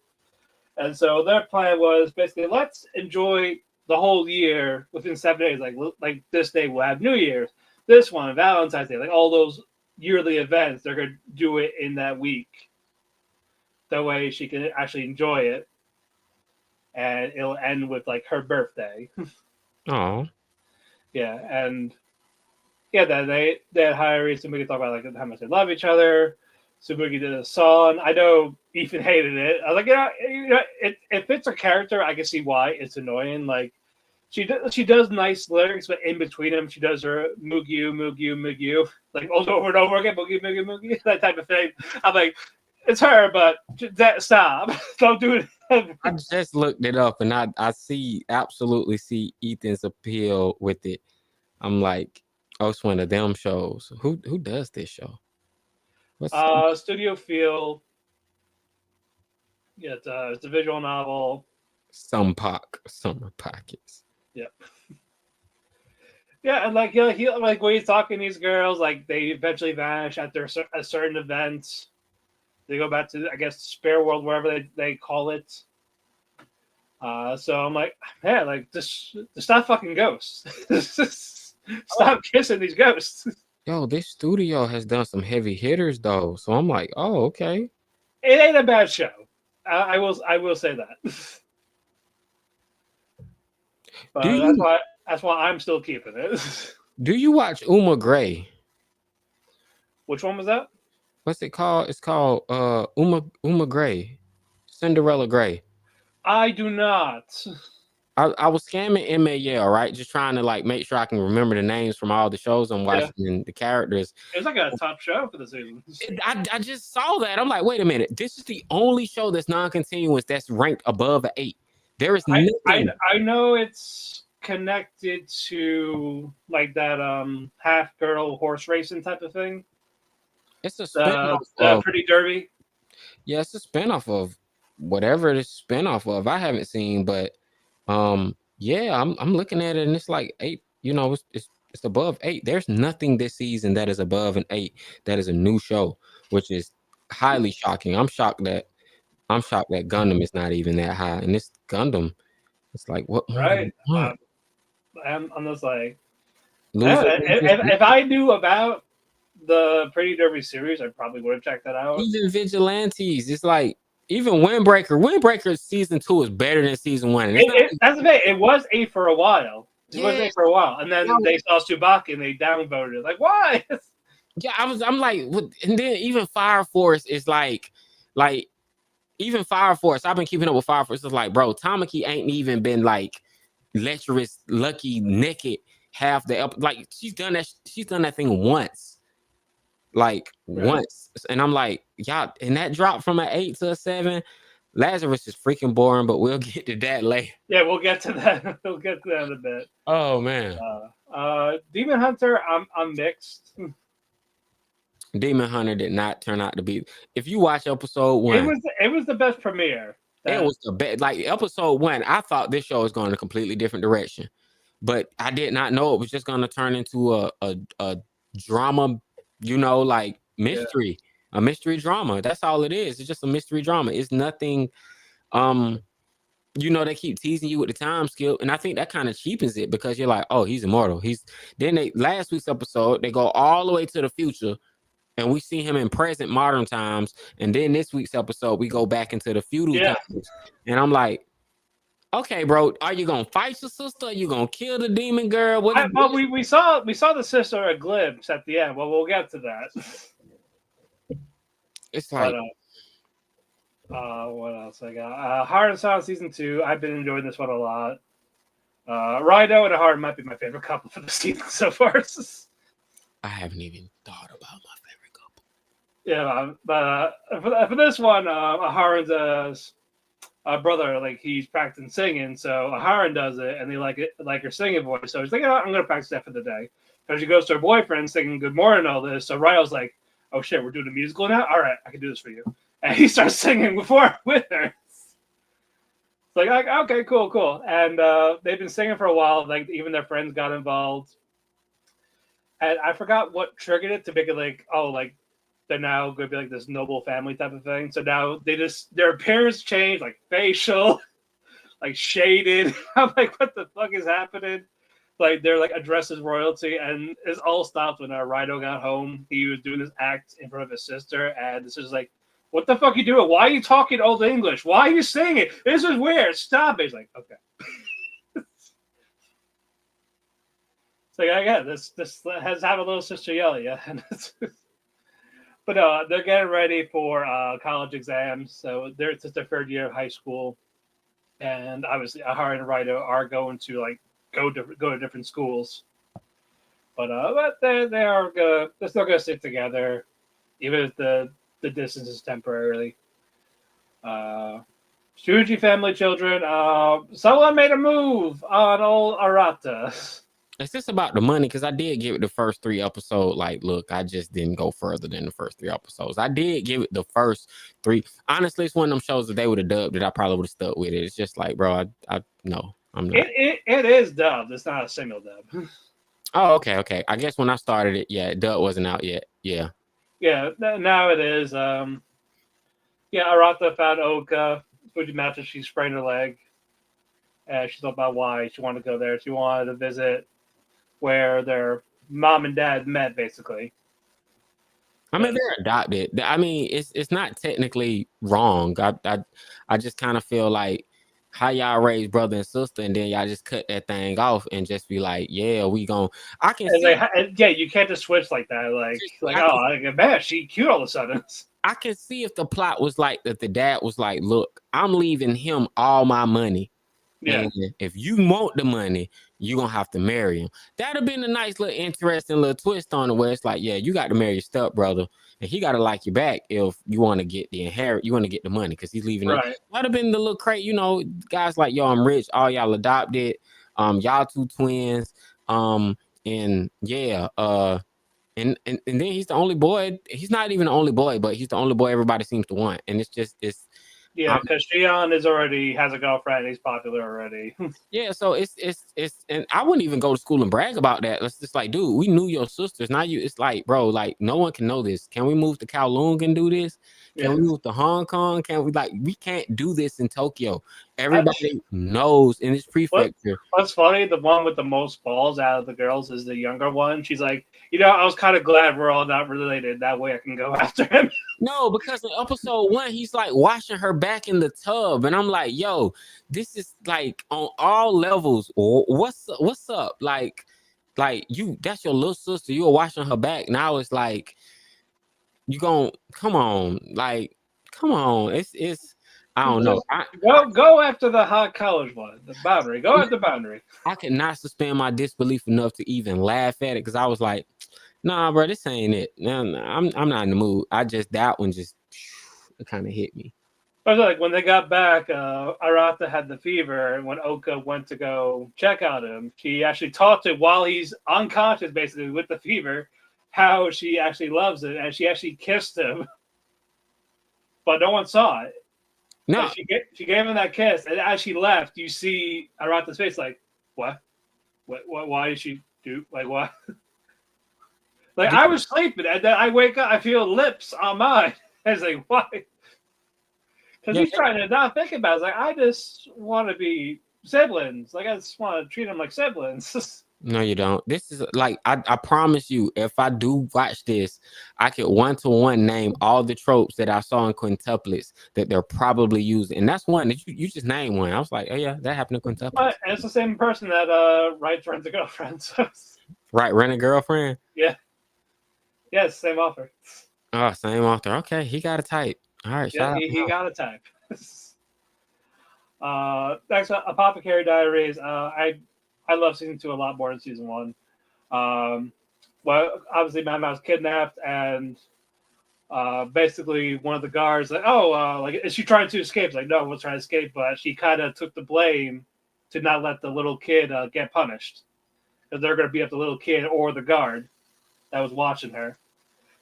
And so their plan was basically, let's enjoy the whole year within 7 days. Like this day we'll have New Year's. This one, Valentine's Day, like all those yearly events, they're going to do it in that week. That way she can actually enjoy it. And it'll end with like her birthday. Oh. Yeah, and yeah, they had Hairi, Samugi talk about like how much they love each other. Samugi did a song. I know Ethan hated it. I was like, if it's a character, I can see why it's annoying. Like she does nice lyrics, but in between them, she does her Mugiu, like over and over again, Mugi, that type of thing. I'm like, it's her, but stop. Don't do it. I just looked it up, and I absolutely see Ethan's appeal with it. I'm like, oh, it's one of them shows. Who does this show? Studio Feel. Yeah, it's a visual novel. Summer Pockets. Yep. Yeah, and like he like when he's talking to these girls, like they eventually vanish after a certain event. They go back to, I guess, Spare World, wherever they call it. So I'm like, man, like just stop fucking ghosts. Stop kissing these ghosts. Yo, this studio has done some heavy hitters though, so I'm like, oh, okay. It ain't a bad show. I will say that. But that's why I'm still keeping it. Do you watch Uma Gray? Which one was that? What's it called? It's called Uma Gray, Cinderella Gray. I do not. I was scamming MAL, right? Just trying to like make sure I can remember the names from all the shows I'm watching and the characters. It's like a top show for the season. I just saw that. I'm like, wait a minute. This is the only show that's non-continuous that's ranked above an 8. There is nothing. I know it's connected to like that half girl horse racing type of thing. It's a spinoff Pretty Derby. Yeah, it's a spinoff of whatever it is spinoff of. I haven't seen, but yeah, I'm looking at it and it's like it's above 8. There's nothing this season that is above an 8 that is a new show, which is highly shocking. I'm shocked that Gundam is not even that high. And this Gundam, it's like, what more do you Right. want? I'm just like, Loser, if I knew about the Pretty Derby series, I probably would have checked that out. even Vigilantes. It's like even Windbreaker season 2 is better than season 1. And it's not That's the thing. It was 8 for a while. It was Yeah. 8 for a while, and then they saw Tsubaki and they downvoted it. Like, why? Yeah, I'm like, what? And then even Fire Force is like even Fire Force. I've been keeping up with Fire Force. It's like, bro, Tamaki ain't even been like lecherous, lucky, naked half the like she's done that thing once. Like once. And I'm like, y'all, and that dropped from an 8 to a 7. Lazarus is freaking boring, but we'll get to that later. Yeah, we'll get to that. We'll get to that in a bit. Oh man. Demon Hunter, I'm mixed. Demon Hunter did not turn out to be. If you watch episode 1, it was the best premiere. it was the best. Like episode 1, I thought this show was going in a completely different direction, but I did not know it was just going to turn into a drama, like mystery, a mystery drama. That's all it is. It's just a mystery drama. It's nothing. They keep teasing you with the time skip, and I think that kind of cheapens it because you're like, oh, he's immortal. Last week's episode, they go all the way to the future. And we see him in present modern times. And then this week's episode, we go back into the feudal times. And I'm like, okay, bro, are you gonna fight your sister? Are you gonna kill the demon girl? We saw the sister a glimpse at the end. Well, we'll get to that. It's like, what else I got? Aharen-san season 2. I've been enjoying this one a lot. Raido and Aharen might be my favorite couple for the season so far. I haven't even thought about my favorite couple. Yeah, but for this one, Aharen's brother, like he's practicing singing, so Aharen does it, and they like her singing voice. So he's like, I'm gonna practice that for the day. So she goes to her boyfriend singing "Good Morning" and all this. So Ryo's like, oh shit, we're doing a musical now. All right, I can do this for you. And he starts singing with her. It's like, okay, cool. And they've been singing for a while. Like even their friends got involved. And I forgot what triggered it to make it like, oh, like they're now going to be like this noble family type of thing. So now their appearance changed, like facial, like shaded. I'm like, what the fuck is happening? Like they're like addressed as royalty, and it all stopped when Raido got home. He was doing this act in front of his sister, and this is like, what the fuck are you doing? Why are you talking old English? Why are you singing? This is weird. Stop it. He's like, okay. It's like, yeah, this has have a little sister yell at you. But no, they're getting ready for college exams. So it's just their third year of high school. And obviously, Aharen and Raido are going to like go to different schools. But they're still gonna stick together, even if the distance is temporarily. Shiunji Family children. Someone made a move on old Arata. It's just about the money because I did give it the first 3 episodes. Like, look, I just didn't go further than the first 3 episodes. I did give it the first 3. Honestly, it's one of them shows that they would have dubbed it. I probably would have stuck with it. It's just like, bro, no, I'm not. It is dubbed. It's not a single dub. Oh, okay. I guess when I started it, dub wasn't out yet. Yeah. Yeah, now it is. Arata found Oka. Fujimatsu, she sprained her leg. She thought about why she wanted to go there. She wanted to visit where their mom and dad met, basically. I mean, they're adopted. I mean, it's not technically wrong. I just kind of feel like how y'all raise brother and sister, and then y'all just cut that thing off and just be like, yeah, we gon'. I can see. You can't just switch like that. Man, she cute all of a sudden. I can see if the plot was like that. The dad was like, look, I'm leaving him all my money. Yeah. And if you want the money, you're going to have to marry him. That'd have been a nice little interesting little twist on it where it's like, yeah, you got to marry your stepbrother and he got to like you back if you want to get you want to get the money because he's leaving it. That'd have been the little crate, guys like, yo, I'm rich. All y'all adopted. Y'all 2 twins. And then he's the only boy. He's not even the only boy, but he's the only boy everybody seems to want. And it's Yeah, because Shion has a girlfriend. He's popular already. Yeah, so it's and I wouldn't even go to school and brag about that. It's just like, dude, we knew your sisters. Now it's like, bro, like no one can know this. Can we move to Kowloon and do this? Can we move to Hong Kong? We can't do this in Tokyo. Everybody knows in this prefecture. What's funny, the one with the most balls out of the girls is the younger one. She's like, I was kind of glad we're all not related. That way I can go after him. No, because in episode 1, he's like washing her back in the tub, and I'm like, yo, this is like on all levels. What's up? Like that's your little sister. You were washing her back. Now it's like you gon' come on, It's I don't know. Go after the hot college one, the boundary. Go at the boundary. I could not suspend my disbelief enough to even laugh at it because I was like, nah, bro, this ain't it. No, I'm not in the mood. That one just it kind of hit me. I was like, when they got back, Arata had the fever, and when Oka went to go check on him, she actually talked to him while he's unconscious, basically with the fever, how she actually loves it, and she actually kissed him, but no one saw it. No, she gave him that kiss, and as she left, you see Arata's face, like, what? Why did she do? Like, what? Like, I was sleeping, and then I wake up, I feel lips on mine. I was like, why? Because he's trying to not think about it. It's like, I just want to be siblings. Like, I just want to treat them like siblings. No, you don't. This is like, I promise you, if I do watch this, I could 1-to-1 name all the tropes that I saw in quintuplets that they're probably using. And that's one that you just named one. I was like, oh yeah, that happened to quintuplets. But it's the same person that writes Rent a Girlfriend. Right, Rent a Girlfriend? Yeah. Yes, same author. Oh, same author. Okay, he got a type. All right, yeah, he got a type. Next up, Apothecary Diaries. I love season 2 a lot more than season 1. Well, obviously, Mad was kidnapped, and basically one of the guards like, like, is she trying to escape? It's like, no, we'll try to escape, but she kind of took the blame to not let the little kid get punished, because they're going to beat up the little kid or the guard that was watching her.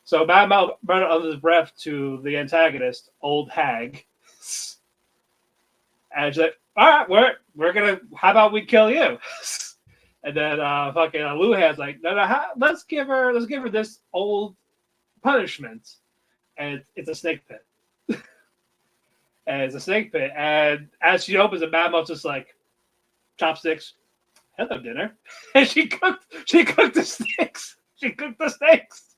So Mad Mao brought it under his breath to the antagonist, Old Hag. And she's like, all right, we're gonna, how about we kill you? And then fucking Luhan's like, no, let's give her this old punishment. And it's a snake pit. And it's a snake pit. And as she opens it, Mad Mao's just like, chopsticks, hello dinner. And she cooked the snakes. She cooked the snakes.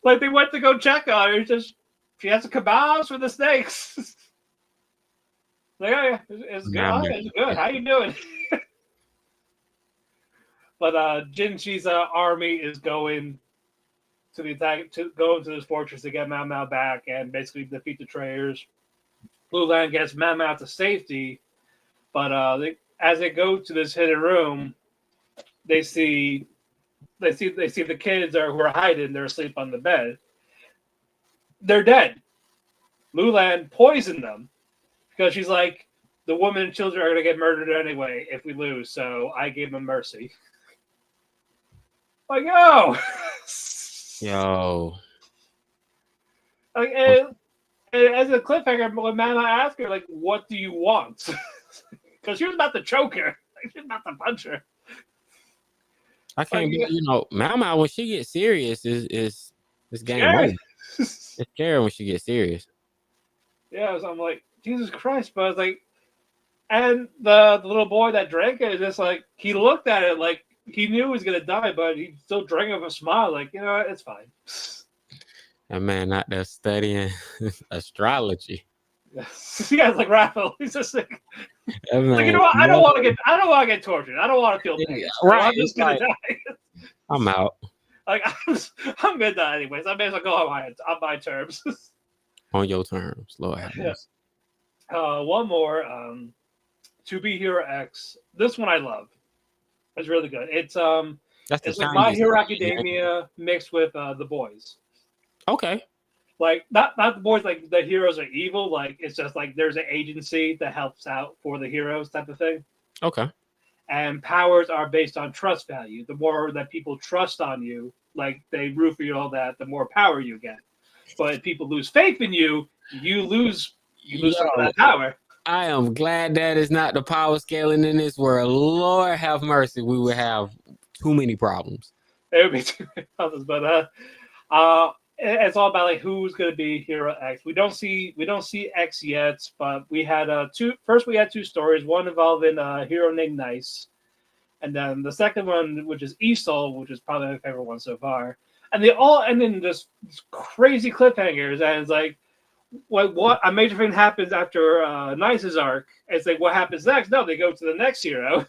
Like, they went to go check on her. She has a kebabs for the snakes. Like, oh yeah, it's good. Oh, it's good. How you doing? But Jinshi's army is going to the attack, to go into this fortress to get Mao Mao back and basically defeat the traitors. Blue Land gets Mao Mao to safety, but as they go to this hidden room, they see the kids who are hiding. They're asleep on the bed. They're dead. Lulan poisoned them because she's like, the woman and children are going to get murdered anyway if we lose, so I gave them mercy. Like, yo. Like, as a cliffhanger, when Mama asked her, like, what do you want? Because she was about to choke her. Like, she was about to punch her. I can't be, Mama, when she gets serious, is game over. It's scary when she gets serious. Yeah, so I'm like, Jesus Christ, but I was like, and the little boy that drank it is just like, he looked at it like he knew he was gonna die, but he still drank it with a smile, like, it's fine. That man out there studying astrology. Yeah, it's like Raphael. He's just like, like, what? I don't want to get tortured. I don't want to feel pain. Right. So I'm just gonna die. I'm out. Like, I'm gonna die anyways. I may as well go on my terms. On your terms, Lord have mercy. One more. To Be Hero X. This one I love. It's really good. It's like My Hero Academia mixed with The Boys. Okay. Like, not The Boys, like the heroes are evil. Like, it's just like there's an agency that helps out for the heroes type of thing. Okay. And powers are based on trust value. The more that people trust on you, like they root for you, all that, the more power you get. But if people lose faith in you, you lose some of Yo, that power. I am glad that is not the power scaling in this world. Lord have mercy, we would have too many problems. It would be too many others, but it's all about like who's going to be Hero X. We don't see X yet, but we had two. First, we had two stories. One involving a hero named Nice, and then the second one, which is Esol, which is probably my favorite one so far. And they all end in just crazy cliffhangers, and it's like, what a major thing happens after Nice's arc. It's like, what happens next? No, they go to the next hero.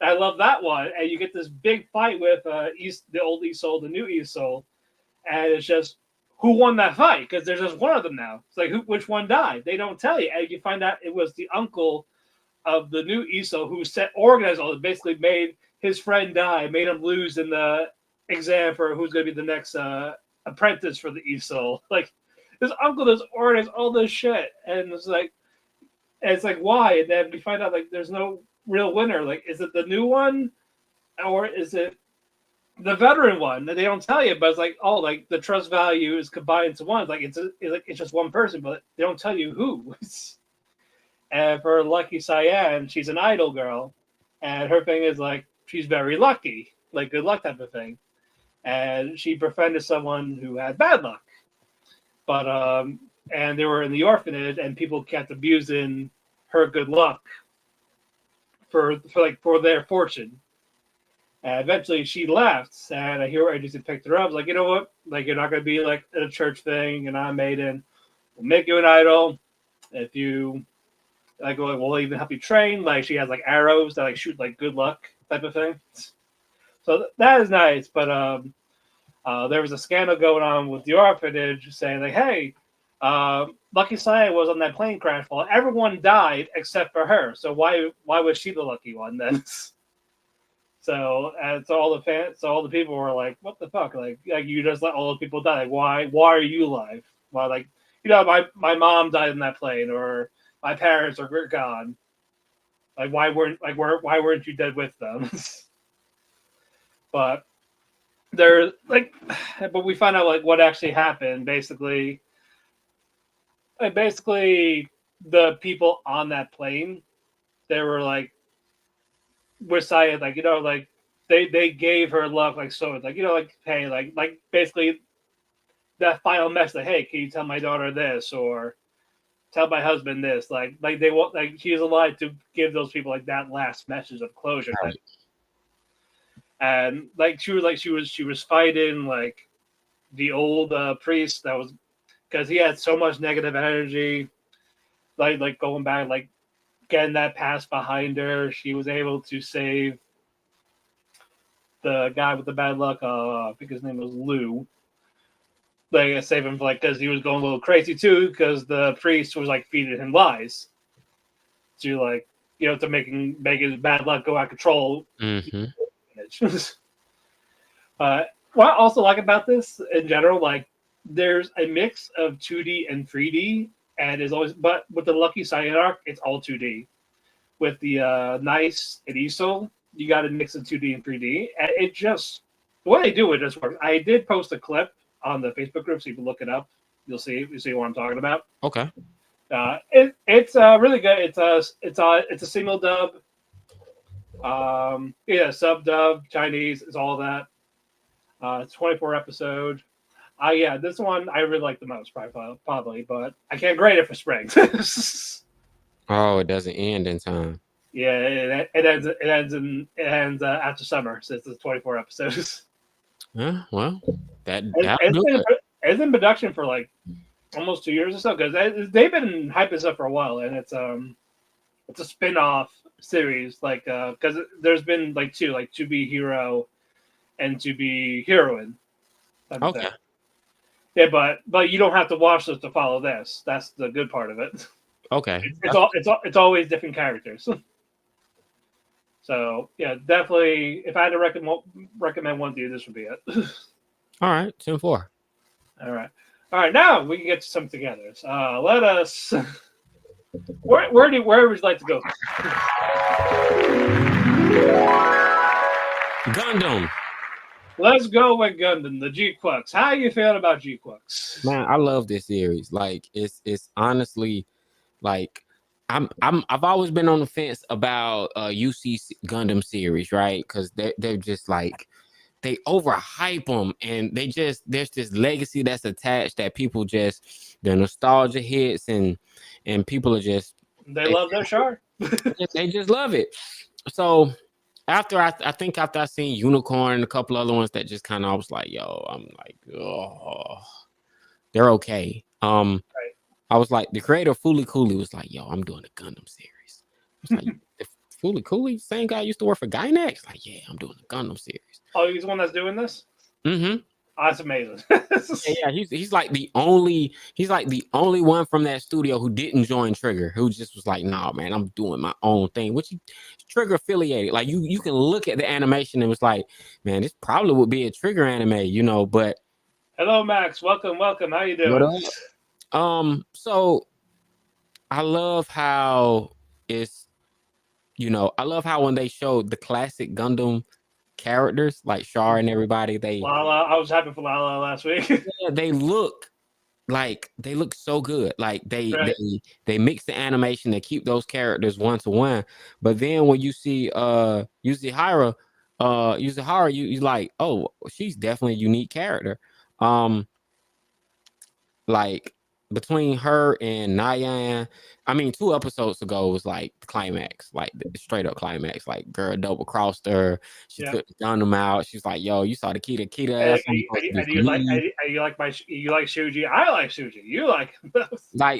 I love that one, and you get this big fight with the old Esol, the new Esol, and it's just who won that fight because there's just one of them now. It's like which one died? They don't tell you, and you find out it was the uncle of the new Esol who organized all it. Basically, made his friend die, made him lose in the exam for who's going to be the next apprentice for the Esol. Like this uncle just organized all this shit, and it's like why? And then we find out like there's no real winner. Like, is it the new one or is it the veteran one? They don't tell you, but it's like, oh, like the trust value is combined to one. It's just one person, but they don't tell you who. And for Lucky Cyan, she's an idol girl, and her thing is like she's very lucky, like good luck type of thing. And she befriended someone who had bad luck, but and they were in the orphanage, and people kept abusing her good luck for their fortune. And eventually she left, and a hero agency picked her up. I was like, you know what? Like, you're not going to be like at a church thing, and I'm maiden. We'll make you an idol. If you like, we'll even help you train. Like, she has like arrows that like shoot like good luck type of thing. So that is nice. But there was a scandal going on with the orphanage saying like, hey, Lucky Cyan was on that plane crash. Well, everyone died except for her. So why was she the lucky one then? So all the people were like, what the fuck? Like you just let all the people die. Like, why are you alive? Why, like, you know, my mom died in that plane, or my parents are gone. Like, why weren't you dead with them? But there's like, but we find out like what actually happened. Basically, the people on that plane, they were like, we're saying like, you know, like they gave her luck, like, so like, you know, like, hey, like basically that final message, like, hey, can you tell my daughter this, or tell my husband this, like they want, like, she's alive to give those people like that last message of closure. Right. And like she was fighting like the old priest that was, because he had so much negative energy, like going back, like getting that past behind her. She was able to save the guy with the bad luck. I think his name was Lou. Like, save him, like, because he was going a little crazy too, because the priest was like feeding him lies to, like, you know, to make his bad luck go out of control. Mm-hmm. What I also like about this in general, like, there's a mix of 2D and 3D, and is always, but with the Lucky Cyan arc, it's all 2D. With the Nice and Esol, you got a mix of 2D and 3D, and it just, the way they do it just works. I did post a clip on the Facebook group, so you can look it up. You'll see what I'm talking about. Okay. It's really good. It's a single dub. Sub dub, Chinese, it's all that. It's 24 episode. Yeah, this one I really like the most, probably, but I can't grade it for spring. Oh, it doesn't end in time. Yeah, it ends after summer, so it's 24 episodes. Yeah, well, it's in production for like almost 2 years or so, because they've been hyping this up for a while, and it's a spin-off series, like, because there's been like two, like To Be Hero and To Be Heroine. Okay. Yeah, but you don't have to watch this to follow this. That's the good part of it. Okay. It's always different characters. So yeah, definitely. If I had to recommend one to you, this would be it. All right, 10-4. All right. Now we can get to some together. Let us. Where would you like to go? Gundam. Let's go with Gundam, the G-Quux. How you feeling about G-Quux? Man, I love this series. Like it's honestly like I've always been on the fence about UC Gundam series, right? Because they're just like they overhype them, and there's this legacy that's attached that people just the nostalgia hits, and people are just They love their Char. they just love it. So after I think after I seen Unicorn and a couple other ones that just kind of I was like, yo, I'm like, oh, they're okay. Right. I was like, the creator of Fooly Cooley was like, yo, I'm doing a Gundam series. I was like, Fooly Cooley, same guy used to work for Gynax? Like, yeah, I'm doing a Gundam series. Oh, he's the one that's doing this? Mm-hmm. Oh, that's amazing. Yeah, he's like the only one from that studio who didn't join Trigger, who just was like, nah, man, I'm doing my own thing, which he Trigger affiliated. Like you can look at the animation and was like, man, this probably would be a Trigger anime, you know, but hello, Max. Welcome. How you doing? So I love how it's, I love how when they showed the classic Gundam characters like Char and everybody, Lala. I was happy for Lala last week. yeah, they look so good. Like they mix the animation, they keep those characters one to one. But then when you see Yuzihara, you like, oh, she's definitely a unique character. Like between her and Nyan, I mean, 2 episodes ago was like the climax, like the straight up climax. Like, girl double crossed her. She took the Gundam out. She's like, "Yo, you saw the Kita ass." You like Shiunji? I like Shiunji. You like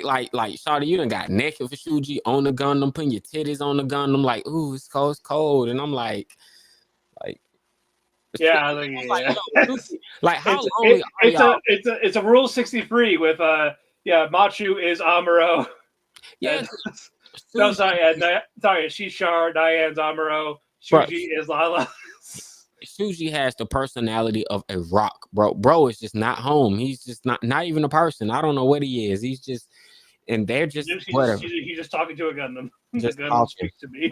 like Shawty, you done got naked for Shiunji on the Gundam, putting your titties on the Gundam. Like, ooh, it's cold, and I'm like. Yeah, like how long? It's a Rule 63 with Machu is Amuro. Yeah. No, sorry, she's Char, Diane's Amuro, Shuji is Lala. Shuji has the personality of a rock, bro. Bro is just not home. He's just not even a person. I don't know what he is. He's just, and they're just whatever. He's just talking to a Gundam. Just the Gundam speaks to me.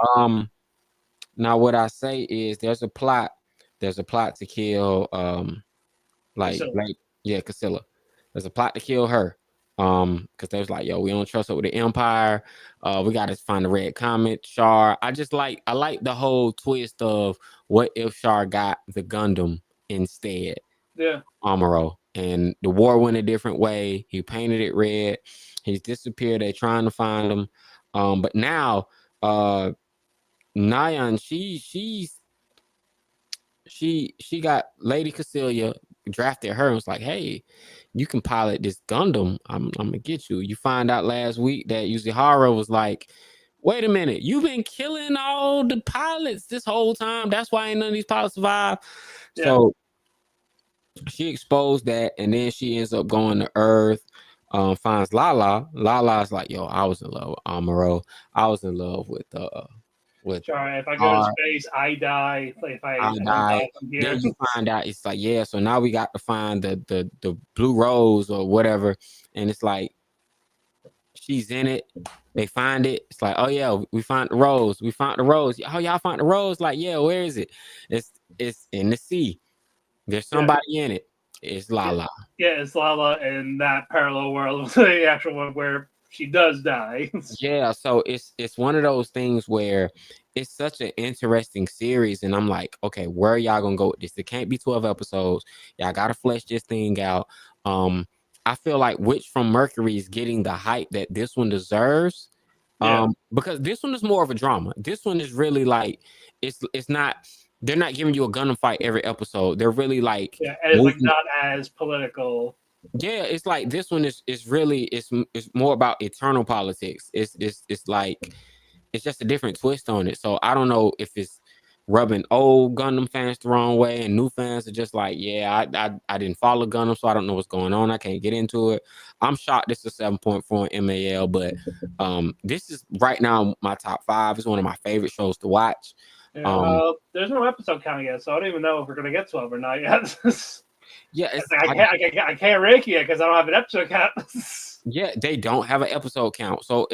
Now what I say is there's a plot to kill Casilla. There's a plot to kill her. Because they was like, yo, we don't trust her with the Empire. We gotta find the Red Comet, Char. I like the whole twist of what if Char got the Gundam instead. Yeah. Amuro. And the war went a different way. He painted it red. He's disappeared. They're trying to find him. But now Nyan, she got Lady Cassilia drafted her and was like, hey, you can pilot this Gundam. I'm gonna get you. You find out last week that Yuzihara was like, wait a minute, you've been killing all the pilots this whole time. That's why ain't none of these pilots survive. Yeah. So she exposed that, and then she ends up going to Earth, finds Lala. Lala's like, yo, I was in love with Amuro. I was in love with Sorry, if I go to space, I die. If I die from here. Then you find out it's like, yeah, so now we got to find the blue rose or whatever. And it's like she's in it. They find it. It's like, oh yeah, we found the rose. We found the rose. Oh, y'all found the rose? Like, yeah, where is it? It's in the sea. There's somebody in it. It's Lala. Yeah, it's Lala in that parallel world, the actual one where she does die. Yeah, so it's one of those things where it's such an interesting series, and I'm like, okay, where are y'all gonna go with this? It can't be 12 episodes. Y'all gotta flesh this thing out. I feel like Witch from Mercury is getting the hype that this one deserves. Because this one is more of a drama. This one is really like it's not. They're not giving you a Gundam fight every episode. They're really like and it's like not as political. Yeah, it's like this one is really it's more about eternal politics. It's like it's just a different twist on it. So I don't know if it's rubbing old Gundam fans the wrong way, and new fans are just like, yeah, I didn't follow Gundam, so I don't know what's going on. I can't get into it. I'm shocked this is 7.4 in MAL, but this is right now my top 5. It's one of my favorite shows to watch. Yeah, there's no episode count yet, so I don't even know if we're gonna get 12 or not yet. Yeah, I can't rank yet because I don't have an episode count. Yeah, they don't have an episode count. So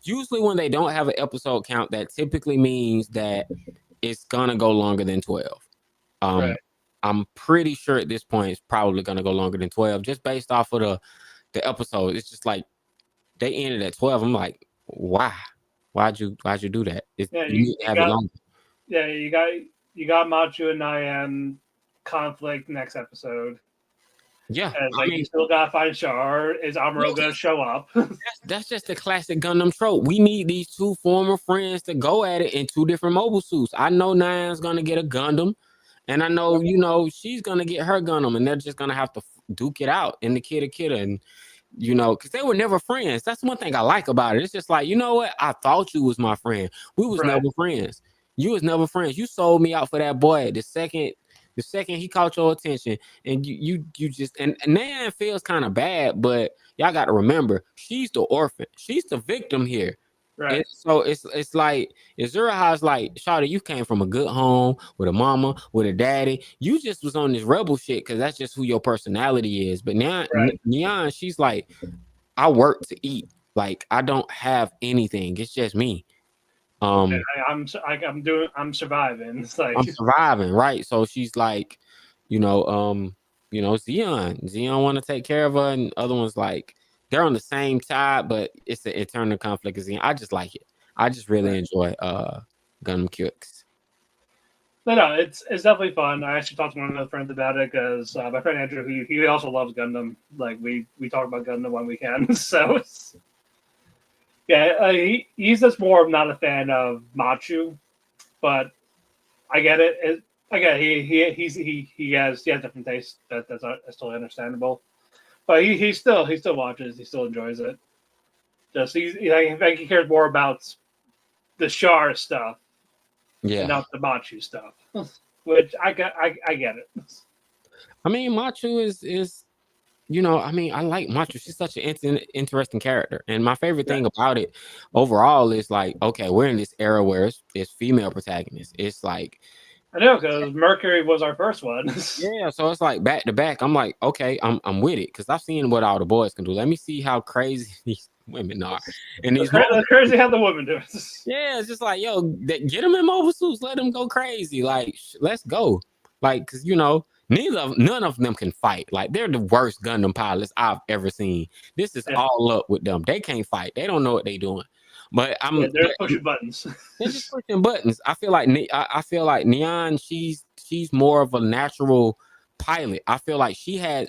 usually when they don't have an episode count, that typically means that it's gonna go longer than 12. Right. I'm pretty sure at this point it's probably gonna go longer than 12, just based off of the episode. It's just like they ended at 12. I'm like, why? Why'd you do that? Yeah, You need to have it longer. Yeah, you got Machu and Nyan conflict next episode. Yeah, and like you still gotta find Char. Is Amuro gonna show up? that's just the classic Gundam trope. We need these two former friends to go at it in two different mobile suits. I know Nyan's gonna get a Gundam, and I know she's gonna get her Gundam, and they're just gonna have to duke it out in the Kidda, and because they were never friends. That's one thing I like about it. It's just like, you know what? I thought you was my friend. We was never friends. You was never friends. You sold me out for that boy. The second he caught your attention, and you just and Nan feels kind of bad, but y'all got to remember, she's the orphan. She's the victim here. Right. And so it's like Azura's like, Shawty, you came from a good home with a mama, with a daddy. You just was on this rebel shit because that's just who your personality is. But now Neon, she's like, I work to eat. Like, I don't have anything. It's just me. I'm surviving. It's like I'm surviving, right? So she's like, Zeon want to take care of her, and other ones like they're on the same side, but it's an internal conflict. I just like it. I just really enjoy Gundam Kicks. No, it's definitely fun. I actually talked to one of my friends about it because my friend Andrew, he also loves Gundam. Like we talk about Gundam when we can. So he's just more of not a fan of Machu, but I get it. He has different tastes. That's totally understandable. But he still watches. He still enjoys it. Just I think he cares more about the Char stuff, and not the Machu stuff. Which I get it. I mean, Machu is I like Machu. She's such an interesting character, and my favorite thing about it overall is like, okay, we're in this era where it's female protagonists. It's like, I know, because Mercury was our first one. Yeah, so it's like back to back. I'm like, okay, I'm with it because I've seen what all the boys can do. Let me see how crazy these women are. And these crazy how the women do it. Yeah, it's just like, yo, get them in mobile suits, let them go crazy. Like, let's go. Like, because none of them can fight. Like, they're the worst Gundam pilots I've ever seen. This is all up with them. They can't fight. They don't know what they're doing. But they're pushing buttons. They're just pushing buttons. I feel like Neon, she's more of a natural pilot. I feel like she's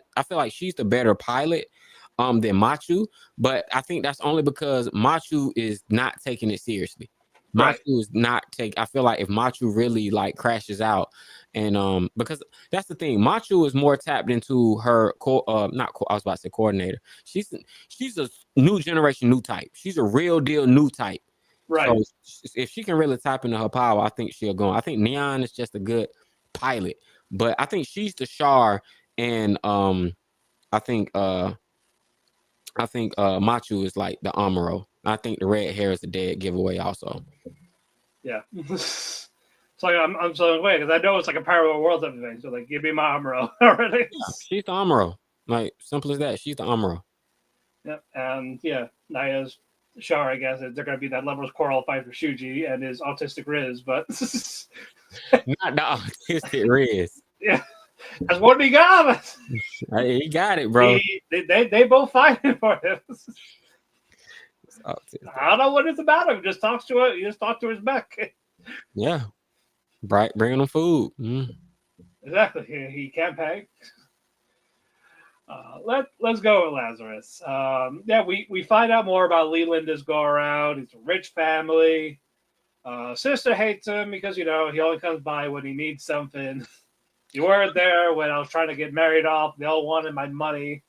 the better pilot than Machu, but I think that's only because Machu is not taking it seriously. Machu is not I feel like if Machu really like crashes out, and because that's the thing, Machu is more tapped into her I was about to say coordinator. She's a new generation, new type. She's a real deal new type. Right. So if she can really tap into her power, I think she'll go. I think Neon is just a good pilot, but I think she's the Char, and I think Machu is like the Amuro. I think the red hair is a dead giveaway also. Yeah. So like, I'm so away because I know it's like a parallel world type of thing. So like, give me my Amuro already. Yeah, she's the Amuro. Like, simple as that. She's the Amuro. Yep. And Naya's Char, I guess, they're going to be that Lover's Quarrel fight for Shuji and his autistic Riz, but not the autistic Riz. Yeah. That's what he got. He got it, bro. They both fighting for him. I don't know what it's about him. Just talks to it. You just talk to his back. Yeah. Bringing him food. Exactly. He can't pay. Let's go with Lazarus. We find out more about Leland's go around. He's a rich family. Sister hates him because he only comes by when he needs something. You weren't there when I was trying to get married off. They all wanted my money.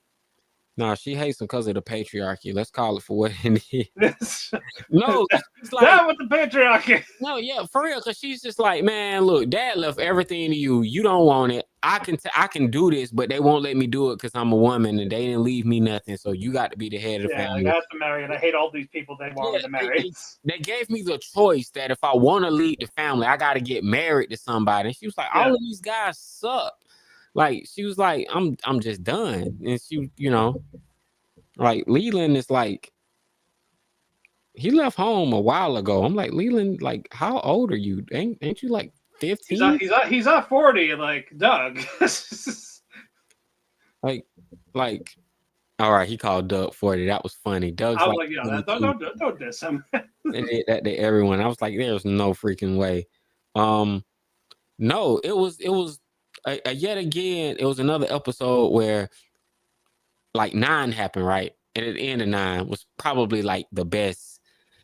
No, she hates him because of the patriarchy. Let's call it for what it is. No, it's like, that with the patriarchy. No, yeah, for real. Because she's just like, man, look, Dad left everything to you. You don't want it. I can do this, but they won't let me do it because I'm a woman and they didn't leave me nothing. So you got to be the head of the family. Yeah, I got to marry, and I hate all these people they wanted to marry. They gave me the choice that if I want to lead the family, I got to get married to somebody. And she was like, all of these guys suck. Like, she was like, I'm just done. And she, like, Leland is like, he left home a while ago. I'm like, Leland, like, how old are you? Ain't you like 15. He's not 40 like Doug. like. All right, he called Doug 40. That was funny. Doug's I was like, like, yeah, don't diss him. they did that to everyone. I was like, there's no freaking way. No, it was yet again. It was another episode where like 9 happened, right? And at the end of 9 was probably like the best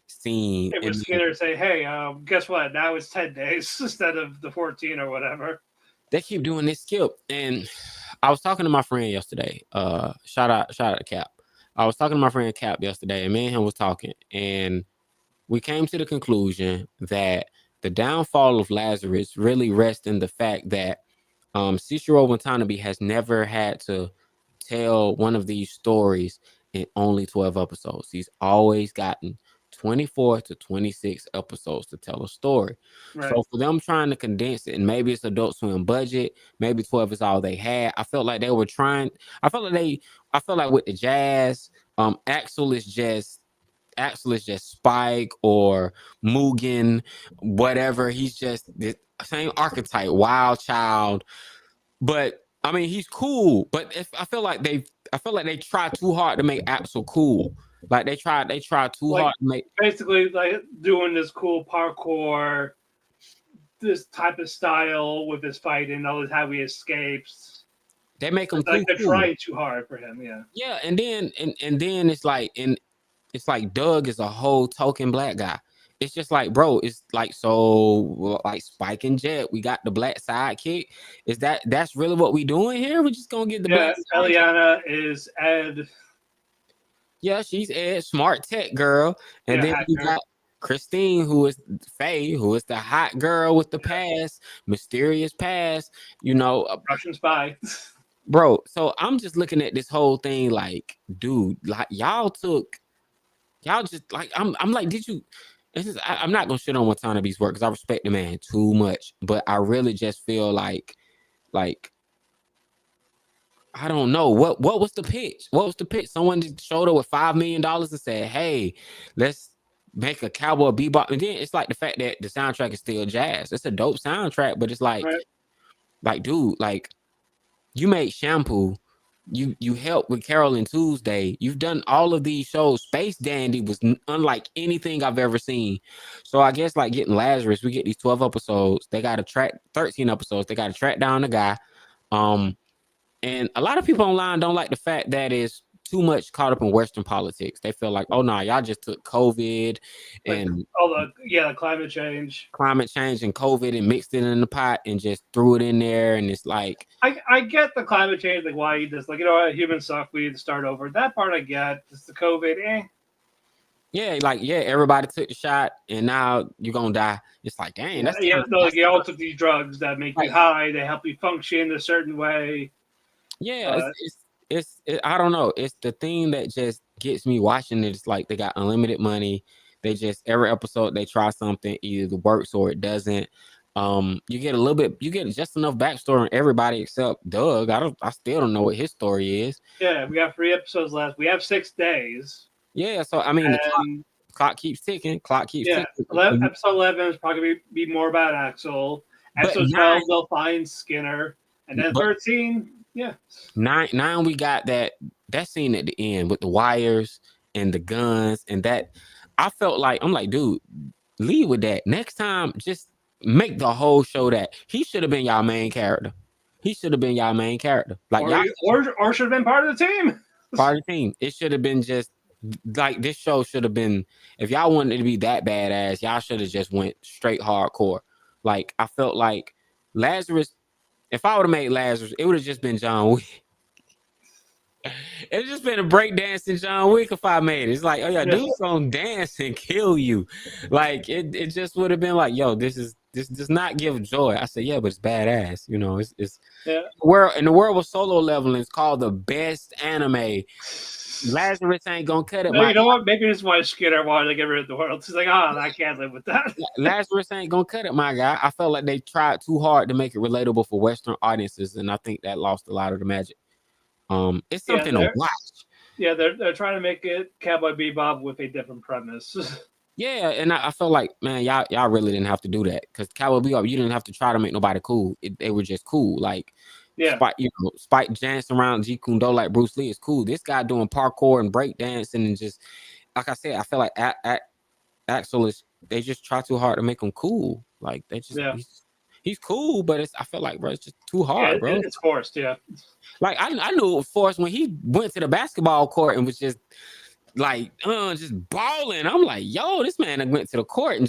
scene. It was Skinner say, "Hey, guess what? Now it's 10 days instead of the 14 or whatever." They keep doing this skip, and I was talking to my friend yesterday. Shout out to Cap. I was talking to my friend Cap yesterday, and me and him was talking, and we came to the conclusion that the downfall of Lazarus really rests in the fact that Cicero Watanabe has never had to tell one of these stories in only 12 episodes. He's always gotten 24 to 26 episodes to tell a story. Right. So for them trying to condense it, and maybe it's Adult Swim budget, maybe 12 is all they had. I felt like they were trying. I felt like with the Jazz, Axel is just Spike or Mugen, whatever. He's just the same archetype, wild child. But I mean, he's cool. But I feel like they try too hard to make Axel cool. Like they try too hard to make basically like doing this cool parkour, this type of style with his fighting, all this how he escapes. They make him like too they're trying too hard for him, yeah. Yeah, and then it's like Doug is a whole token black guy. It's just like, bro, it's like, so like Spike and Jet, we got the black sidekick. That's really what we doing here? We're just gonna get the black sidekick. Eliana is Ed. Yeah, she's Ed, smart tech girl. And then we got Christine, who is Faye, who is the hot girl with the past, mysterious past, Russian spy. Bro, so I'm just looking at this whole thing like, dude, like y'all just like, I'm like, did you? I'm not gonna shit on Watanabe's work because I respect the man too much, but I really just feel like I don't know what was the pitch. What was the pitch? Someone just showed up with $5 million and said, "Hey, let's make a Cowboy Bebop." And then it's like the fact that the soundtrack is still jazz. It's a dope soundtrack, but it's like, dude, like you made Shampoo. You helped with Carol and Tuesday. You've done all of these shows. Space Dandy was unlike anything I've ever seen. So I guess like getting Lazarus, we get these 12 episodes. They got to track 13 episodes. They got to track down the guy. And a lot of people online don't like the fact that it's too much caught up in Western politics. They feel like, oh no, y'all just took COVID and climate change and COVID and mixed it in the pot and just threw it in there. And it's like, I get the climate change, like why you just like, humans suck, we need to start over. That part I get. Just the COVID, everybody took the shot and now you're gonna die. It's like, dang, you all took these drugs that make you high, they help you function a certain way. Yeah, it's I don't know. It's the thing that just gets me watching it. It's like they got unlimited money. They just every episode they try something, either it works or it doesn't. You get just enough backstory on everybody except Doug. I still don't know what his story is. Yeah, we got 3 episodes left. We have 6 days. Yeah, so I mean the clock keeps ticking. Ticking. Episode 11 is probably going to be more about Axel. Episode 12 they'll find Skinner, and then 13. Yeah. 9 we got that scene at the end with the wires and the guns, and that I felt like, I'm like, dude, lead with that. Next time, just make the whole show that. He should have been y'all main character. Like or should have been part of the team. Part of the team. It should have been just like this show should have been, if y'all wanted it to be that badass, y'all should have just went straight hardcore. Like I felt like Lazarus. If I would have made Lazarus, it would have just been John Wick. It's just been a breakdancing John Wick if I made it. It's like, oh yeah, dude's gonna dance and kill you. Like it just would have been like, yo, this does not give joy. I said, yeah, but it's badass. It's the world of Solo Leveling is called the best anime. Lazarus ain't gonna cut it. No, you know what? Maybe this is why Skinner wanted to get rid of the world. He's like, I can't live with that. Lazarus ain't gonna cut it, my guy. I felt like they tried too hard to make it relatable for Western audiences, and I think that lost a lot of the magic. It's something to watch. Yeah, they're trying to make it Cowboy Bebop with a different premise. Yeah, and I felt like, man, y'all really didn't have to do that because Cowboy Bebop, you didn't have to try to make nobody cool. They were just cool. Like Yeah, Spike dancing around Jeet Kune Do like Bruce Lee is cool. This guy doing parkour and break dancing and just like I said, I feel like Axel is they just try too hard to make him cool. Like they just yeah, he's cool, but I feel like bro, it's just too yeah. hard, bro. It's forced. Yeah, Like I knew it was forced when he went to the basketball court and was just like just balling. I'm like, yo, this man went to the court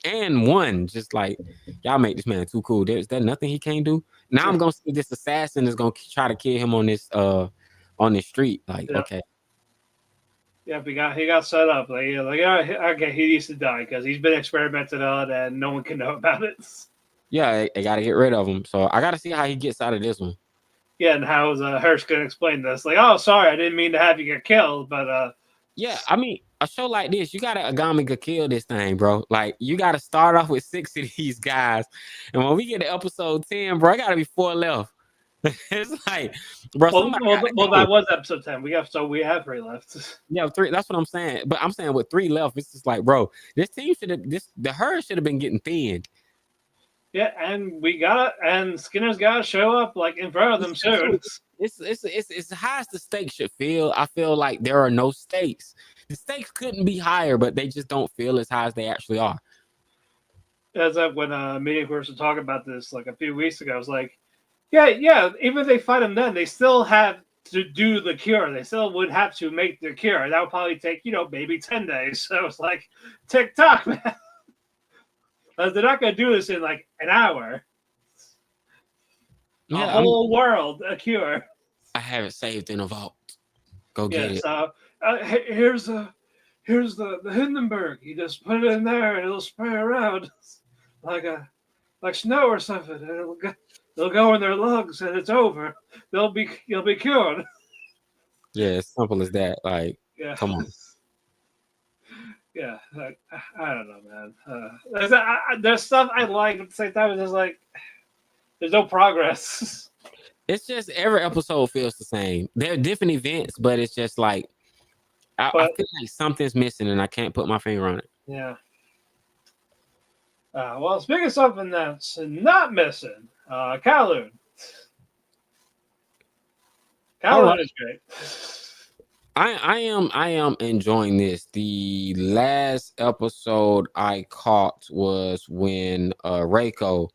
and won. Just like y'all make this man too cool. There's nothing he can't do. Now I'm gonna see this assassin is gonna try to kill him on this street. Like, yeah. okay. Yeah, he got set up. Like, yeah, like okay, he needs to die because he's been experimented on and no one can know about it. Yeah, I gotta get rid of him. So I gotta see how he gets out of this one. Yeah, and how's Hirsch gonna explain this? Like, oh, sorry, I didn't mean to have you get killed, but Yeah, I mean, a show like this, you gotta Agami could kill this thing, bro. Like, you gotta start off with 6 of these guys, and when we get to episode 10, bro, I gotta be 4 left. It's like, bro, that was episode 10. We have 3 left. Yeah, 3. That's what I'm saying. But I'm saying with 3 left, it's just like, bro, this team the herd should have been getting thinned. Yeah, and Skinner's gotta show up like in front of them soon. It's how as the stakes should feel. I feel like there are no stakes. The stakes couldn't be higher, but they just don't feel as high as they actually are. As when meeting were talking about this like a few weeks ago, I was like, yeah. Even if they fight him, then they still have to do the cure. They still would have to make the cure. That would probably take maybe 10 days. So it's like TikTok, man. They're not gonna do this in like an hour. Yeah, a whole world, a cure. I have it saved in a vault. Go get it. So here's the Hindenburg. You just put it in there and it'll spray around like snow or something. And it'll go in their lungs and it's over. You'll be cured. Yeah, as simple as that. Like, yeah. Come on. Yeah, I don't know, man. There's stuff I like, but at the same time, it's just like there's no progress. It's just every episode feels the same. There are different events, but it's just like I feel like something's missing, and I can't put my finger on it. Yeah. Well, speaking of something that's not missing, Kowloon. Kowloon is great. I am enjoying this. The last episode I caught was when Reiko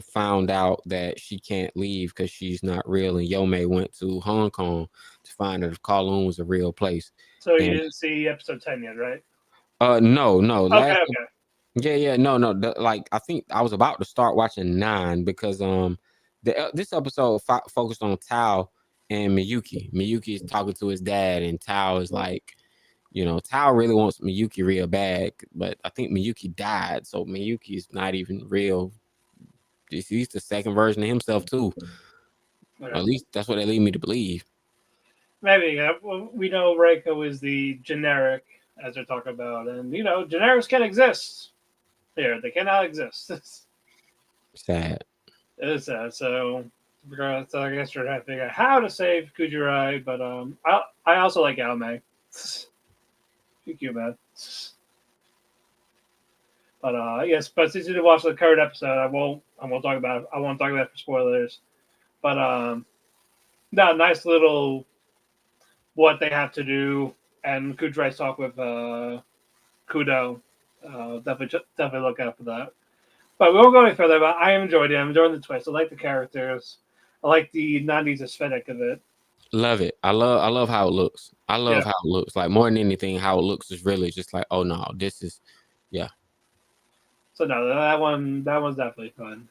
found out that she can't leave because she's not real, and Yomei went to Hong Kong to find out if Kowloon was a real place. So you didn't see episode 10 yet, right? No. Okay. Yeah, no. Like I think I was about to start watching 9 because this episode focused on Tao and Miyuki. Miyuki is talking to his dad, and Tao is like, Tao really wants Miyuki real bad, but I think Miyuki died, so Miyuki is not even real. He's the second version of himself too. Okay. At least that's what they lead me to believe. Maybe we know Reiko is the generic, as they're talking about, and generics can exist. Here, they cannot exist. Sad. It is sad. So I guess we're trying to figure out how to save Kujirai, but I also like Aomei. Cute, man. But yes, but since you didn't watch the current episode, I won't talk about it. I won't talk about it for spoilers. But no, nice little what they have to do, and Kujirai's talk with Kudo. Definitely look out for that. But we won't go any further. But I enjoyed it. I'm enjoying the twist. I like the characters. I like the 90s aesthetic of it. Love it. I love how it looks. I love how it looks. Like more than anything, how it looks is really just like, oh no, this is, yeah. So no, that one's definitely fun.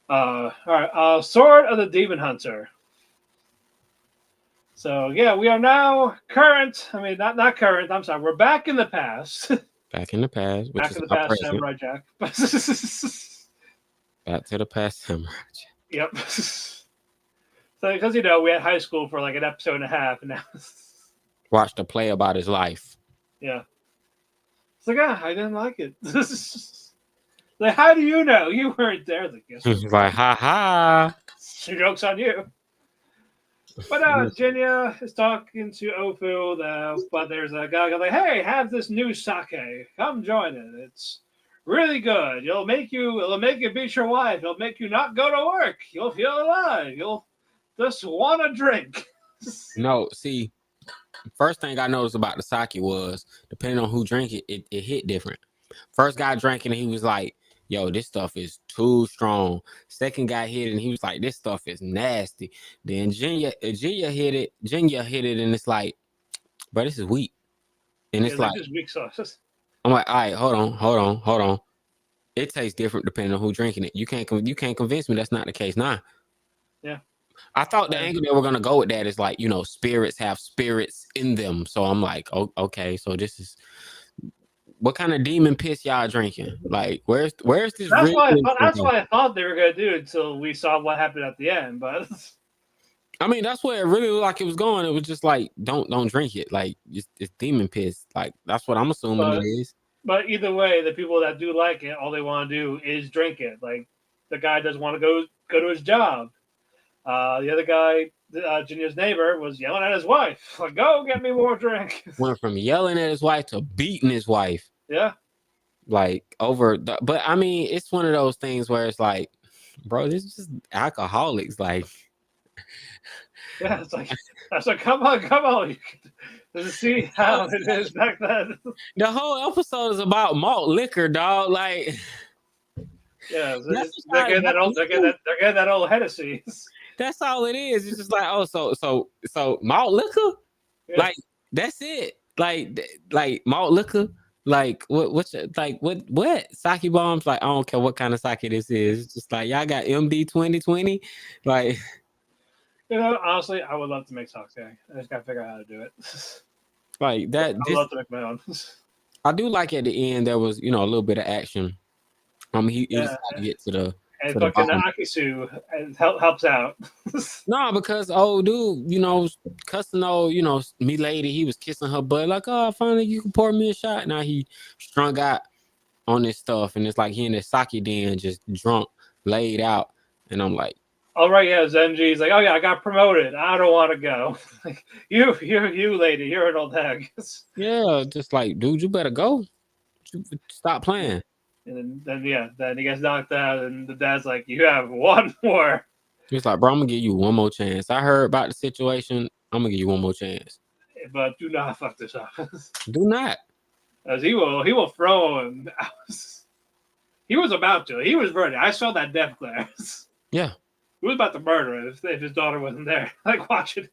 All right. Sword of the Demon Hunter. So yeah, we are now current. I mean, not current. I'm sorry. We're back in the past. Back in the past. Back in the past, Samurai Jack. Back to the past, Samurai Jack. Yep. So because we had high school for like an episode and a half, and now watched a play about his life. Yeah. It's like, I didn't like it. Like, how do you know? You weren't there. Like, ha ha. Joke's on you. But Jinya is talking to Ofu, but there's a guy going like, "Hey, have this new sake. Come join it. It's really good. It'll make you beat your wife. It'll make you not go to work. You'll feel alive. You'll just want to drink." No, see, first thing I noticed about the sake was, depending on who drank it, it hit different. First guy drinking, he was like, "Yo, this stuff is too strong." Second guy hit it, and he was like, "This stuff is nasty." Then Jinya hit it, and it's like, "Bro, this is weak." And it's like, just weak sauces. I'm like, "All right, hold on. It tastes different depending on who drinking it. You can't convince me that's not the case." Nah. Yeah. I thought the angle they were gonna go with that is like, spirits have spirits in them. So I'm like, oh, okay, so this is what kind of demon piss y'all drinking? Like, where's this? That's what I thought they were gonna do until we saw what happened at the end. But I mean, that's where it really looked like it was going. It was just like, don't drink it. Like, it's demon piss. Like, that's what I'm assuming it is. But either way, the people that do like it, all they want to do is drink it. Like, the guy doesn't want to go to his job. The other guy, Jinya's neighbor, was yelling at his wife, like, "Go get me more drink." Went from yelling at his wife to beating his wife. Yeah. Like, but I mean, it's one of those things where it's like, bro, this is just alcoholics. Like, yeah, it's like, come on. Does it see how it is back then? The whole episode is about malt liquor, dog. Like, yeah, they're getting that old Hennessy. That's all it is. It's just like, oh, so malt liquor, yeah. Like, that's it. Like malt liquor. Like, what sake bombs? Like, I don't care what kind of sake this is. It's just like, y'all got MD 2020. Like, honestly, I would love to make sake. I just gotta figure out how to do it. Like that. I'd love to make my own. I do like at the end there was, a little bit of action. He just had to get to the. And fucking Akisu helps out. No, because dude, cussing me lady, he was kissing her butt like, "Oh, finally you can pour me a shot." Now he strung out on this stuff, and it's like he in his sake den, just drunk, laid out, and I'm like, "All right, yeah." Zenji's like, "Oh yeah, I got promoted. I don't want to go." Like, you lady, you're an old hag. Yeah, just like, dude, you better go. Stop playing. And then he gets knocked out, and the dad's like, "You have one more." He's like, "Bro, I'm gonna give you one more chance. I heard about the situation. I'm gonna give you one more chance, but do not fuck this up." Do not, as he will throw him. He was about to. He was ready. I saw that death glare. Yeah, he was about to murder him if his daughter wasn't there. Like, watch it.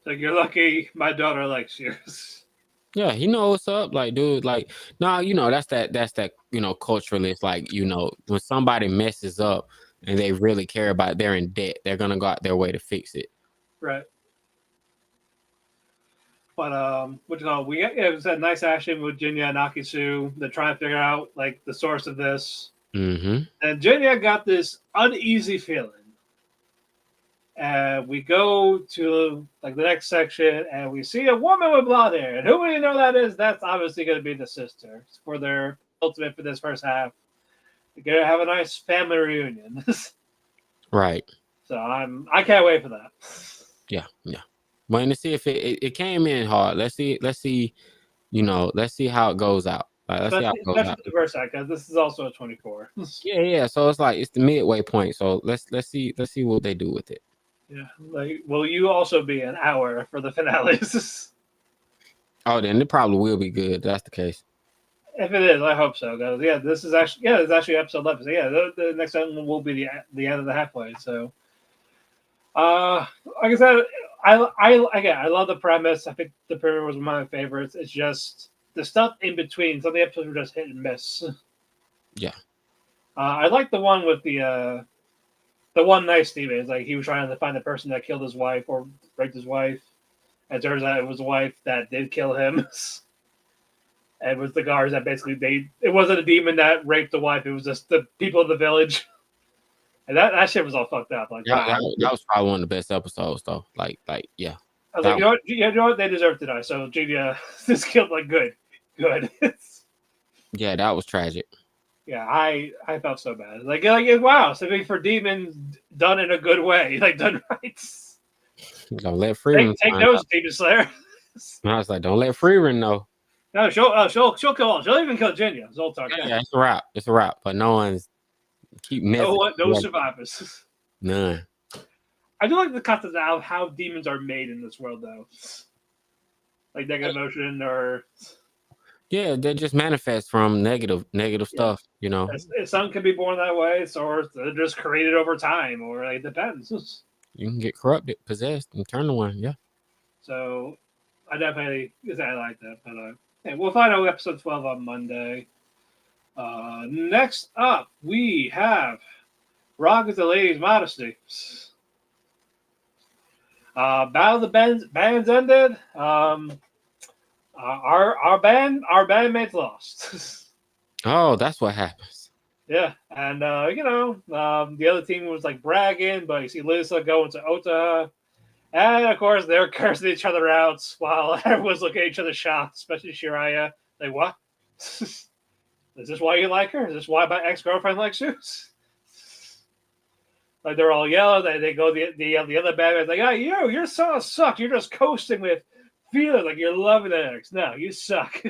Like, you're lucky my daughter likes you. Yeah, he knows what's up. Like, dude, like, nah, that's that, culturalist. Like, when somebody messes up and they really care about it, they're in debt. They're gonna go out their way to fix it. Right. But it was a nice action with Jinya and Akisu. They're trying to figure out like the source of this. Mm-hmm. And Jinya got this uneasy feeling. And we go to like the next section, and we see a woman with blonde hair. And who do you know that is? That's obviously going to be the sister for their ultimate for this first half. They're going to have a nice family reunion. Right. So I can't wait for that. Yeah. Waiting to see if it came in hard. Let's see, let's see how it goes out. Let's see how it goes out. The first half, because this is also a 24. Yeah. So it's like it's the midway point. So let's see what they do with it. Yeah, like, will you also be an hour for the finales? Oh, then it probably will be good. That's the case. If it is, I hope so. Because it's actually episode 11. So the next one will be the end of the halfway. So, like I said, I love the premise. I think the premise was one of my favorites. It's just the stuff in between. Some of the episodes were just hit and miss. Yeah. I like the one with the one nice Steven is like he was trying to find the person that killed his wife or raped his wife. And it turns out it was a wife that did kill him. And it was the guards that basically it wasn't a demon that raped the wife, it was just the people of the village. And that shit was all fucked up. Like, that was probably one of the best episodes though. Like yeah. I was like, you know what? They deserve to die. So Julia just killed like good. Yeah, that was tragic. Yeah, I felt so bad. Like wow, something for demons done in a good way, like done right. Don't let Freeman Take find those, out. Demon Slayer. And I was like, don't let Freeman know. No, she'll kill all. She'll even kill Jinya. Zoltar. Yeah, it's a wrap. It's a wrap. But no one's keep messing. No survivors. None. I do like the concept of how demons are made in this world, though. Like negative emotion, or Yeah, they just manifest from negative stuff. You know. some can be born that way, or they're just created over time, or it depends. You can get corrupted, possessed, and turn to one. Yeah. So I definitely I like that. But hey, we'll find out episode 12 on Monday. Next up, we have Rock is the Lady's Modesty. Battle of the bands ended. Our bandmates lost. Oh, that's what happens. Yeah, and the other team was like bragging, but you see Lisa going to Ota, and of course they're cursing each other out while everyone's looking at each other shocked, especially Shiraya. Like, what? Is this why you like her? Is this why my ex-girlfriend likes you? Like, they're all yelling. They go the other band like, your song sucks. You're just coasting with feeling like you're loving the ex. No, you suck.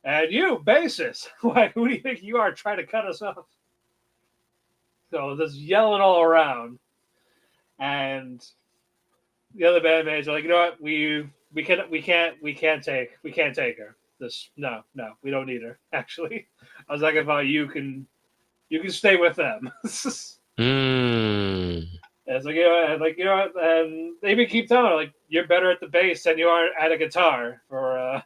And you, bassist, like, who do you think you are trying to cut us off? So just yelling all around, and the other bandmates are like, you know what, we can't take her. No, we don't need her. Actually, I was like, about you can stay with them. It's like, and they even keep telling her, like, you're better at the bass than you are at a guitar for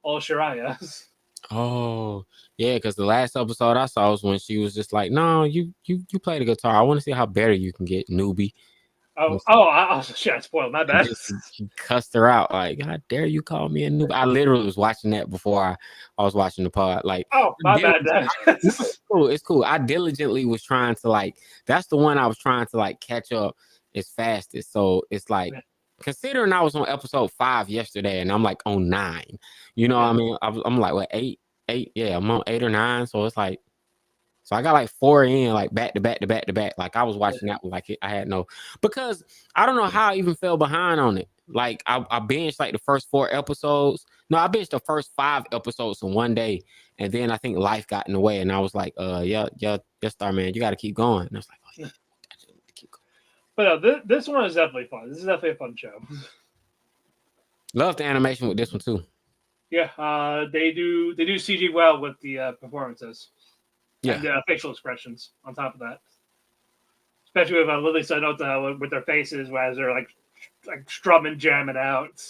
all Shiraya. Oh, yeah, because the last episode I saw was when she was just like, no, you play the guitar. I want to see how better you can get, newbie. Shit, I spoiled. My bad. He cussed her out. Like, how dare you call me a noob? I literally was watching that before I was watching the pod. Like, my bad. It's cool. I diligently was trying to, like, that's the one I was trying to, like, catch up as fastest. So it's like, considering I was on episode 5 yesterday and I'm like on 9, you know what I mean? I'm like, what, 8? Yeah, I'm on 8 or 9. So it's like, so I got like 4 in, like back to back to back to back. Like, I was watching that one, like, I had no, because I don't know how I even fell behind on it. Like, I binged like the first 4 episodes. No, I binged the first 5 episodes in one day, and then I think life got in the way, and I was like, yeah, Starman, you got to keep going. And I was like, oh yeah, I just need to keep going. But this one is definitely fun. This is definitely a fun show. Love the animation with this one too. Yeah, they do CG well with the performances. Yeah, and facial expressions on top of that, especially with Lily Sanota with their faces as they're like strumming, jamming out.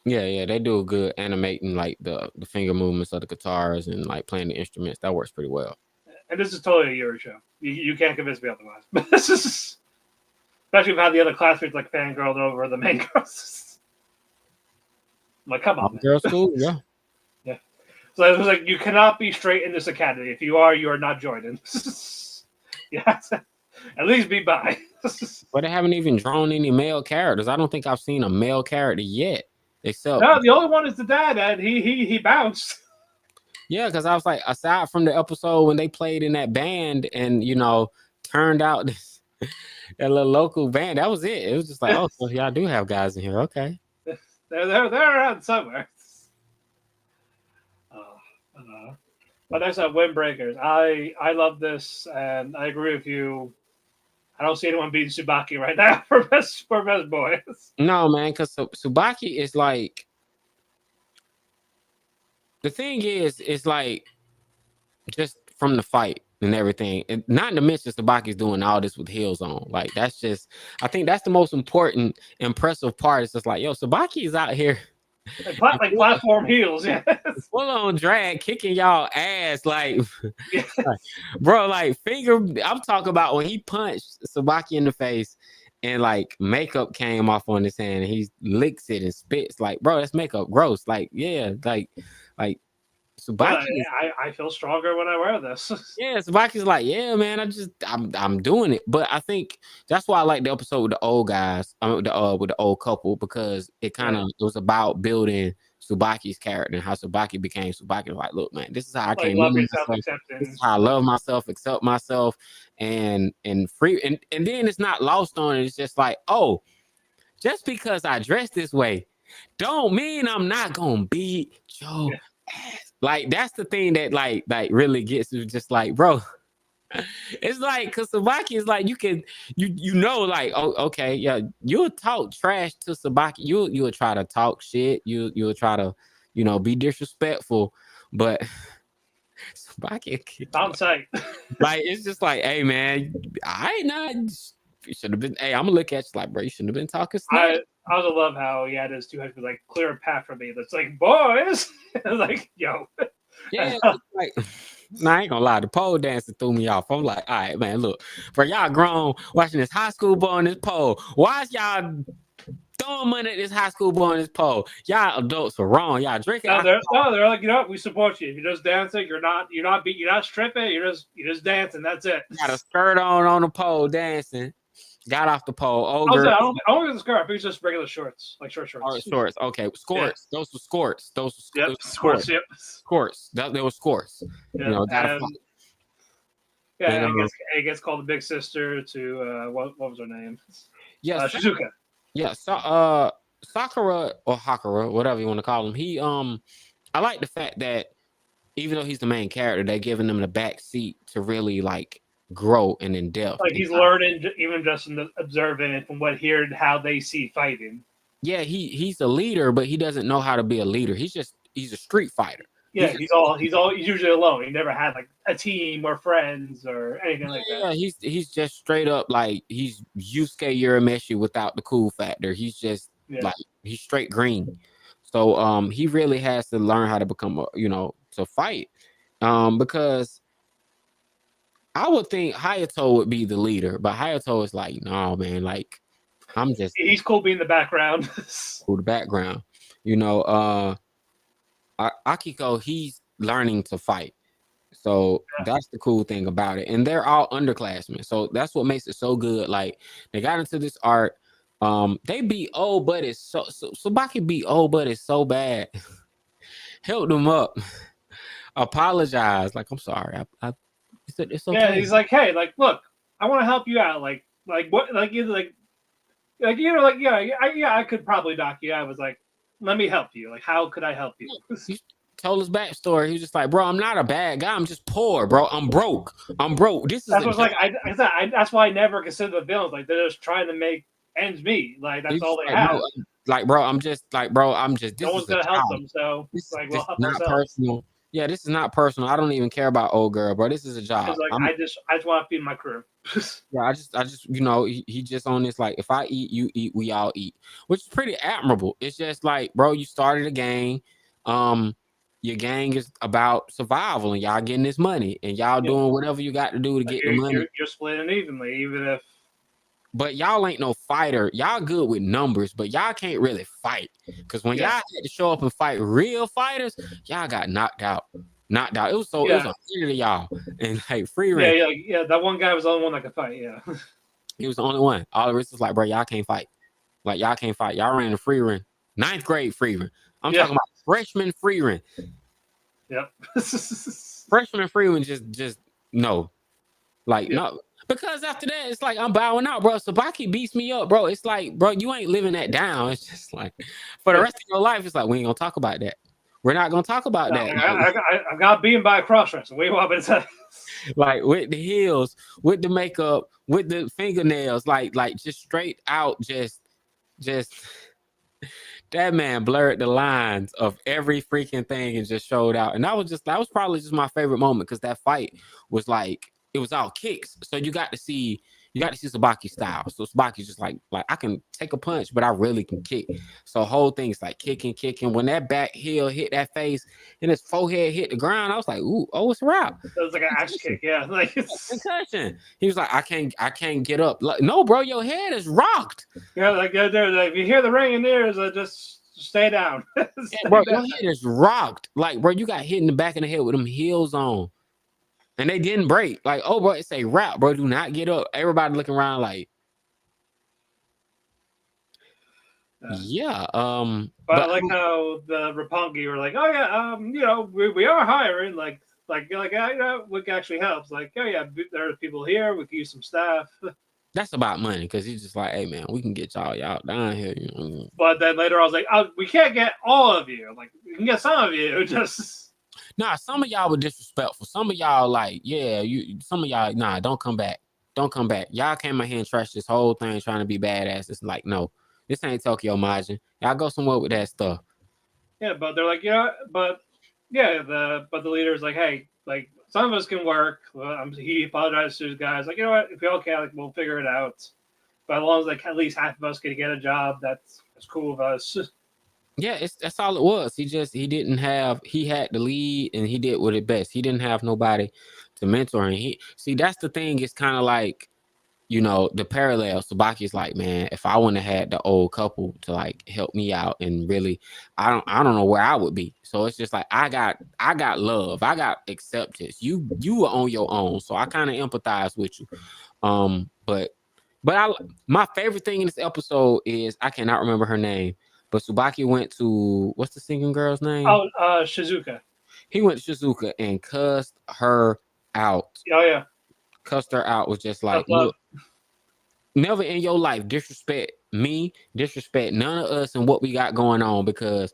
Yeah, they do a good animating, like the finger movements of the guitars and like playing the instruments. That works pretty well. And this is totally a Yuri show. You can't convince me otherwise. But this is, especially with how the other classmates like fangirled over the main girls. I'm like, come on, girl school, yeah. So it was like, you cannot be straight in this academy. If you are not joining. Yeah, at least be bi. But they haven't even drawn any male characters. I don't think I've seen a male character yet. Except no, the only one is the dad, and he bounced. Yeah, because I was like, aside from the episode when they played in that band and turned out that little local band, that was it. It was just like, oh, so y'all do have guys in here, okay? They're around somewhere. But there's Windbreakers. I love this, and I agree with you. I don't see anyone beating Tsubaki right now for best boys. No, man, because Tsubaki is like, the thing is, it's like, just from the fight and everything, and not to mention Tsubaki's doing all this with heels on. Like, that's just, I think that's the most important, impressive part. It's just like, yo, Tsubaki is out here. Like platform heels, yeah. Full on drag, kicking y'all ass, like, bro, like I'm talking about when he punched Tsubaki in the face and like makeup came off on his hand and he licks it and spits. Like, bro, that's makeup, gross. Like, yeah, like Tsubaki. I feel stronger when I wear this. Yeah, Tsubaki's like, yeah, man, I'm doing it. But I think that's why I like the episode with the old guys, with the old couple, because it kind of it was about building Tsubaki's character and how Tsubaki became Tsubaki. Like, look, man, this is how I Like can love love yourself, myself. acceptance. This is how I love myself, accept myself, and free. And then it's not lost on it. It's just like, oh, just because I dress this way, don't mean I'm not gonna beat your ass. Like, that's the thing that like really gets you. Just like, bro. It's like, because Sabaki is like, you know, like, oh, okay, yeah, you'll talk trash to Sabaki, you'll try to talk shit, you'll try to, you know, be disrespectful, but Sabaki On site. like, it's just like, hey man, I ain't not, you should have been, hey, I'm gonna look at you like, bro, you shouldn't have been talking smack. I also love how he had his two husbands like clear a path for me. That's like, boys, like, yo, Yeah, it's like, nah, I ain't gonna lie, the pole dancing threw me off. I'm like, all right, man, look, bro, y'all grown watching this high school boy on this pole. Why is y'all throwing money at this high school boy on this pole? Y'all adults are wrong. Y'all drinking. they're like, you know what? We support you. If you're just dancing, you're not stripping. You're just dancing. That's it. Got a skirt on the pole dancing. Got off the pole. Oh, I girl. don't think it's a skirt. I think it's just regular shorts, like short shorts. Oh, shorts. Okay, skirts. Yeah. Those were skirts. Those were skirts. Yep, skirts. They were skirts. Yep. You know, and it gets called the big sister to what was her name? Yeah, Shizuka. Yeah, Sakura or Hakura, whatever you want to call him. He I like the fact that even though he's the main character, they're giving him the back seat to really like grow and in depth. Like he's learning even just in observing it from what hearing how they see fighting. Yeah, he's a leader, but he doesn't know how to be a leader. He's a street fighter. Yeah, he's usually alone. He never had like a team or friends or anything like that. Yeah, he's just straight up like he's Yusuke Urameshi without the cool factor. He's just like he's straight green. So he really has to learn how to become to fight. Because I would think Hayato would be the leader, but Hayato is like, no, man, like he's cool being the background. Cool the background. Akiko, he's learning to fight. So that's the cool thing about it. And they're all underclassmen. So that's what makes it so good. Like they got into this art. They beat old buddies. So Tsubaki beat old buddies so bad. Helped them up. Apologize. Like, I'm sorry. It's okay. Yeah, he's like, hey, like, look, I want to help you out. Like what? I could probably knock you out. I was like, let me help you. Like, how could I help you? He told his backstory. He was just like, bro, I'm not a bad guy. I'm just poor, bro. I'm broke. That's why I never consider the villains. Like, they're just trying to make ends meet. Like, that's all they have. Bro, I'm just. No one's gonna help them. So this is not personal. Yeah, this is not personal. I don't even care about old girl, bro. This is a job. Like, I just want to feed my crew. Yeah, I just he just on this, like, if I eat, you eat, we all eat, which is pretty admirable. It's just like, bro, you started a gang. Your gang is about survival, and y'all getting this money, and y'all doing whatever you got to do to get the money. You're splitting evenly, even if. But y'all ain't no fighter. Y'all good with numbers, but y'all can't really fight. Because when y'all had to show up and fight real fighters, y'all got knocked out. It was it was a fear to y'all. And like free range. Yeah. That one guy was the only one that could fight. Yeah. He was the only one. All the rest was like, bro, y'all can't fight. Like, y'all can't fight. Y'all ran the free run. 9th grade free run. I'm talking about freshman free run. Yep. Freshman free run just no. Like, no. Because after that, it's like I'm bowing out, bro. Tsubaki beats me up, bro. It's like, bro, you ain't living that down. It's just like for the rest of your life, it's like we ain't gonna talk about that. We're not gonna talk about that. I got beaten by a cross-dresser. What do you want me to say? Like with the heels, with the makeup, with the fingernails, like just straight out, just that man blurred the lines of every freaking thing and just showed out. And that was probably just my favorite moment because that fight was like. It was all kicks, so you got to see Tsubaki's style. So Tsubaki's just like I can take a punch, but I really can kick. So whole thing is like kicking. When that back heel hit that face and his forehead hit the ground, I was like, ooh, oh, it's a wrap. It was like an axe kick, yeah. Like concussion. He was like, I can't get up. Like, no, bro, your head is rocked. Yeah, like if you hear the ring in there, is just stay down. Bro, your head is rocked. Like, bro, you got hit in the back of the head with them heels on. And they didn't break. Like, oh, bro, it's a wrap, bro. Do not get up. Everybody looking around like. Yeah. But I like how the Roppongi were like, oh yeah, we are hiring, what actually helps. Like, oh yeah, there are people here. We can use some staff. that's about money because he's just like, hey man, we can get y'all down here. You know? But then later I was like, oh, we can't get all of you. Like, we can get some of you. Just Some of y'all were disrespectful. Some of y'all like, yeah, some of y'all, don't come back. Don't come back. Y'all came out here and trashed this whole thing trying to be badass. It's like, no, this ain't Tokyo Majin. Y'all go somewhere with that stuff. Yeah, but they're like, the leader's like, hey, like some of us can work. Well, he apologized to his guys, like, you know what, if we all can, like, we'll figure it out. But as long as like at least half of us can get a job, that's cool with us. Yeah, that's all it was. He had the lead and he did what it best. He didn't have nobody to mentor him. That's the thing. It's kind of like, the parallel. Tsubaki's like, man, if I wouldn't have had the old couple to like help me out, and really, I don't know where I would be. So it's just like I got love, I got acceptance. You were on your own, so I kind of empathize with you. But my favorite thing in this episode is I cannot remember her name, but Tsubaki went to what's the singing girl's name? Oh, Shizuka. He went to Shizuka and cussed her out. Oh yeah. Cussed her out. Was just like, look, never in your life disrespect me, disrespect none of us and what we got going on, because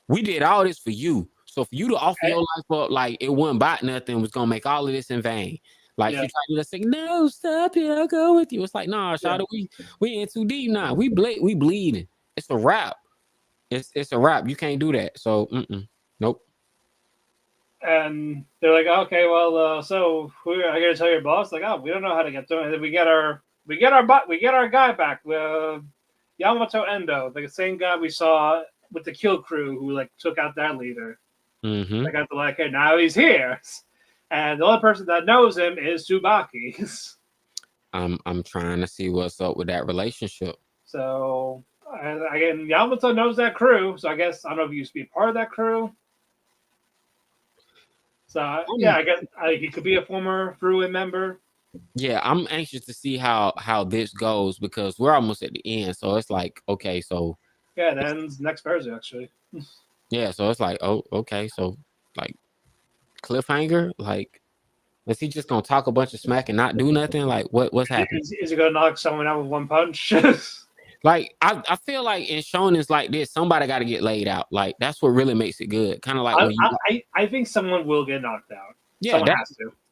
we did all this for you. So for you to offer your life up like it wasn't about nothing, was gonna make all of this in vain. Like she tried to say, no, stop it, I'll go with you. It's like, nah, Shada, we in too deep now. We bleeding. It's a wrap. It's a wrap. You can't do that. So nope. And they're like, okay, well, so I gotta tell your boss, like, oh, we don't know how to get to it. We get our guy back, Yamato Endo, the same guy we saw with the kill crew who like took out that leader. Mm-hmm. They got the like, hey, now he's here, and the only person that knows him is Tsubaki. I'm trying to see what's up with that relationship. So again, Yamato knows that crew, so I guess I don't know if he used to be a part of that crew. So I guess he could be a former Fruin member. Yeah, I'm anxious to see how this goes because we're almost at the end. So it's like, okay, so yeah, it ends next Thursday actually. Yeah, so it's like, oh, okay, so like cliffhanger, like is he just gonna talk a bunch of smack and not do nothing? Like what's happening? Is he gonna knock someone out with one punch? Like I feel like in shonens like this, somebody got to get laid out. Like that's what really makes it good. Kind of like I think someone will get knocked out. Yeah,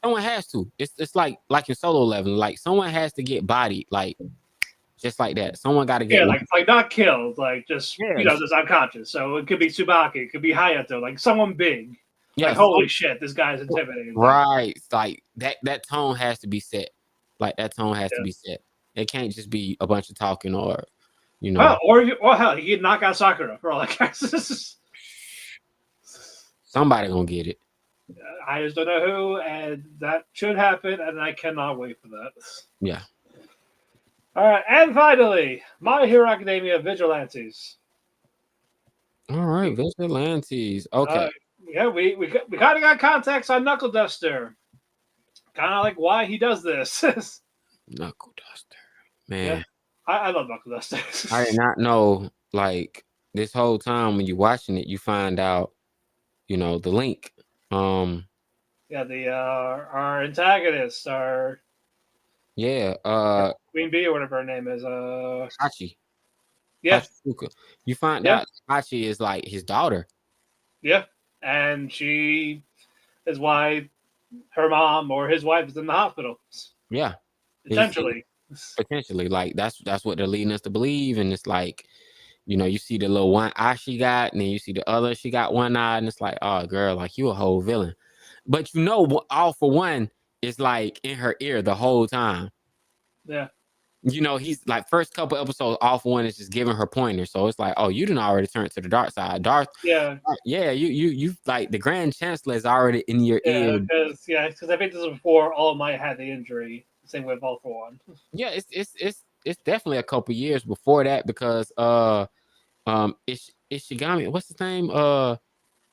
someone has to. It's like in Solo Leveling, like someone has to get bodied, like just like that. Someone got to get like not killed, like just just unconscious. So it could be Tsubaki, it could be Hayato, like someone big. Yeah, like, holy shit, this guy's intimidating. Right, like that tone has to be set. Like that tone has to be set. It can't just be a bunch of talking or. Or hell, he could knock out Sakura for all I guess. Somebody gonna get it. I just don't know who, and that should happen, and I cannot wait for that. Yeah. All right, and finally, My Hero Academia Vigilantes. All right, Vigilantes. Okay. Yeah, we kind of got context on Knuckleduster. Kind of like why he does this. Knuckleduster, man. Yeah. I love Knuckleduster. I did not know, like, this whole time when you're watching it, you find out, the link. Our antagonists are. Yeah. Queen Bee or whatever her name is. Hachi. Yeah. Hachifuka. You find out Hachi is like his daughter. Yeah, and she is why her mom or his wife is in the hospital. Yeah. Potentially, like that's what they're leading us to believe, and it's like, you see the little one eye she got, and then you see the other she got one eye, and it's like, oh girl, like you a whole villain, but All For One is like in her ear the whole time. Yeah, he's like first couple episodes, All For One is just giving her pointers, so it's like, oh, you didn't already turn to the dark side, Darth. Yeah, you like the Grand Chancellor is already in your ear. Because I think this is before All Might had the injury. Same with All For One. Yeah, it's definitely a couple years before that because Ishigami, what's his name?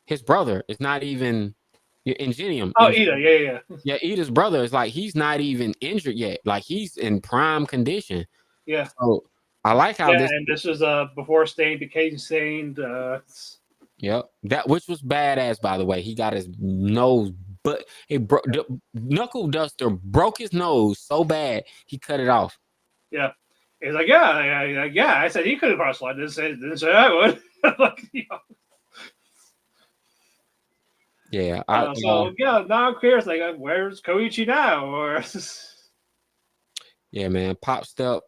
His brother is not even Ingenium. Oh, Ida, yeah. Yeah, Ida's brother is like he's not even injured yet. Like he's in prime condition. Yeah. I like how Yeah, this. and this was before Stain became Stained. Yep, that which was badass, by the way. He got his nose, but it broke. Knuckle Duster broke his nose so bad he cut it off. Yeah. He's like, yeah. I said he could have crossed the line. Didn't say I would. Like, Yeah, so yeah, now I'm curious. Like, where's Koichi now? Or yeah, man. Pop Step.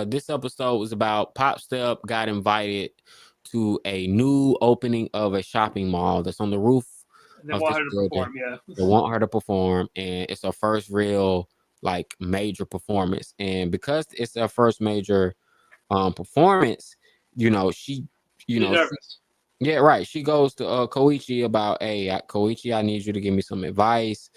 This episode was about Pop Step got invited to a new opening of a shopping mall that's on the roof they of want this her to building. perform. Yeah. They want her to perform, and it's her first real like major performance. And because it's her first major performance, she, She's nervous. yeah, right. She goes to Koichi about, hey, Koichi, I need you to give me some advice.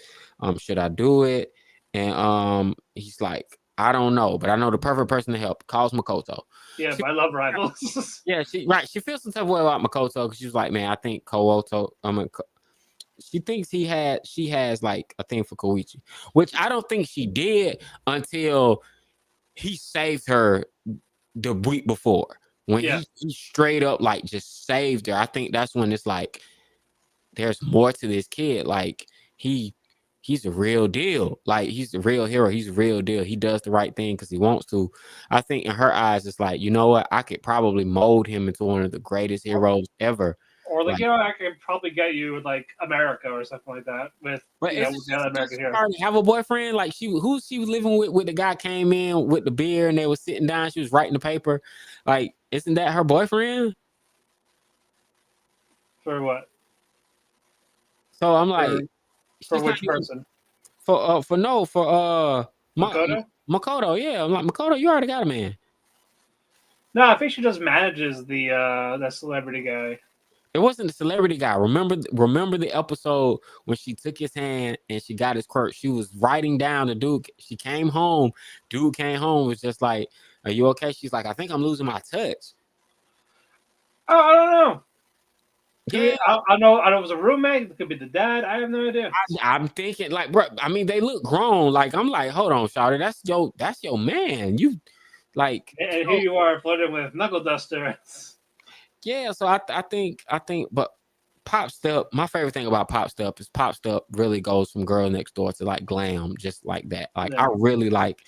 Should I do it? And he's like, I don't know, but I know the perfect person to help. Calls Makoto. Yeah, but I love rivals. Yeah, she feels some type of way about Makoto because she's like, man, I think Koto. She thinks she has like a thing for Koichi, which I don't think she did until he saved her the week before. When Yeah. he straight up like just saved her. I think that's when it's like there's more to this kid. Like he's a real deal. Like he's the real hero. He's a real deal. He does the right thing because he wants to. I think in her eyes, it's like, you know what? I could probably mold him into one of the greatest heroes ever. Or like, Like, I could probably get you with like America or something like that with but with it's the other American hero. have a boyfriend. Like who she was living with the guy came in with the beer and they were sitting down. She was writing the paper. Like, isn't that her boyfriend? For what? So I'm like, For which person? For Makoto? Makoto, yeah. I'm like, Makoto, you already got a man. No, I think she just manages the that celebrity guy. It wasn't the celebrity guy. Remember the episode when she took his hand and she got his quirk? She was writing down the dude. She came home. Dude came home, was just like, are you okay? She's like, I think I'm losing my touch. Oh, I don't know. Yeah, I know it was a roommate. It could be the dad. I have no idea. I'm thinking like, bro. I mean, they look grown. Like, I'm like, hold on, Shawty, that's your man. You like, And here you are flirting with Knuckleduster. yeah. So I think, but Pop Step. My favorite thing about Pop Step is Pop Step really goes from girl next door to like glam, just like that. Like, Yeah. I really like,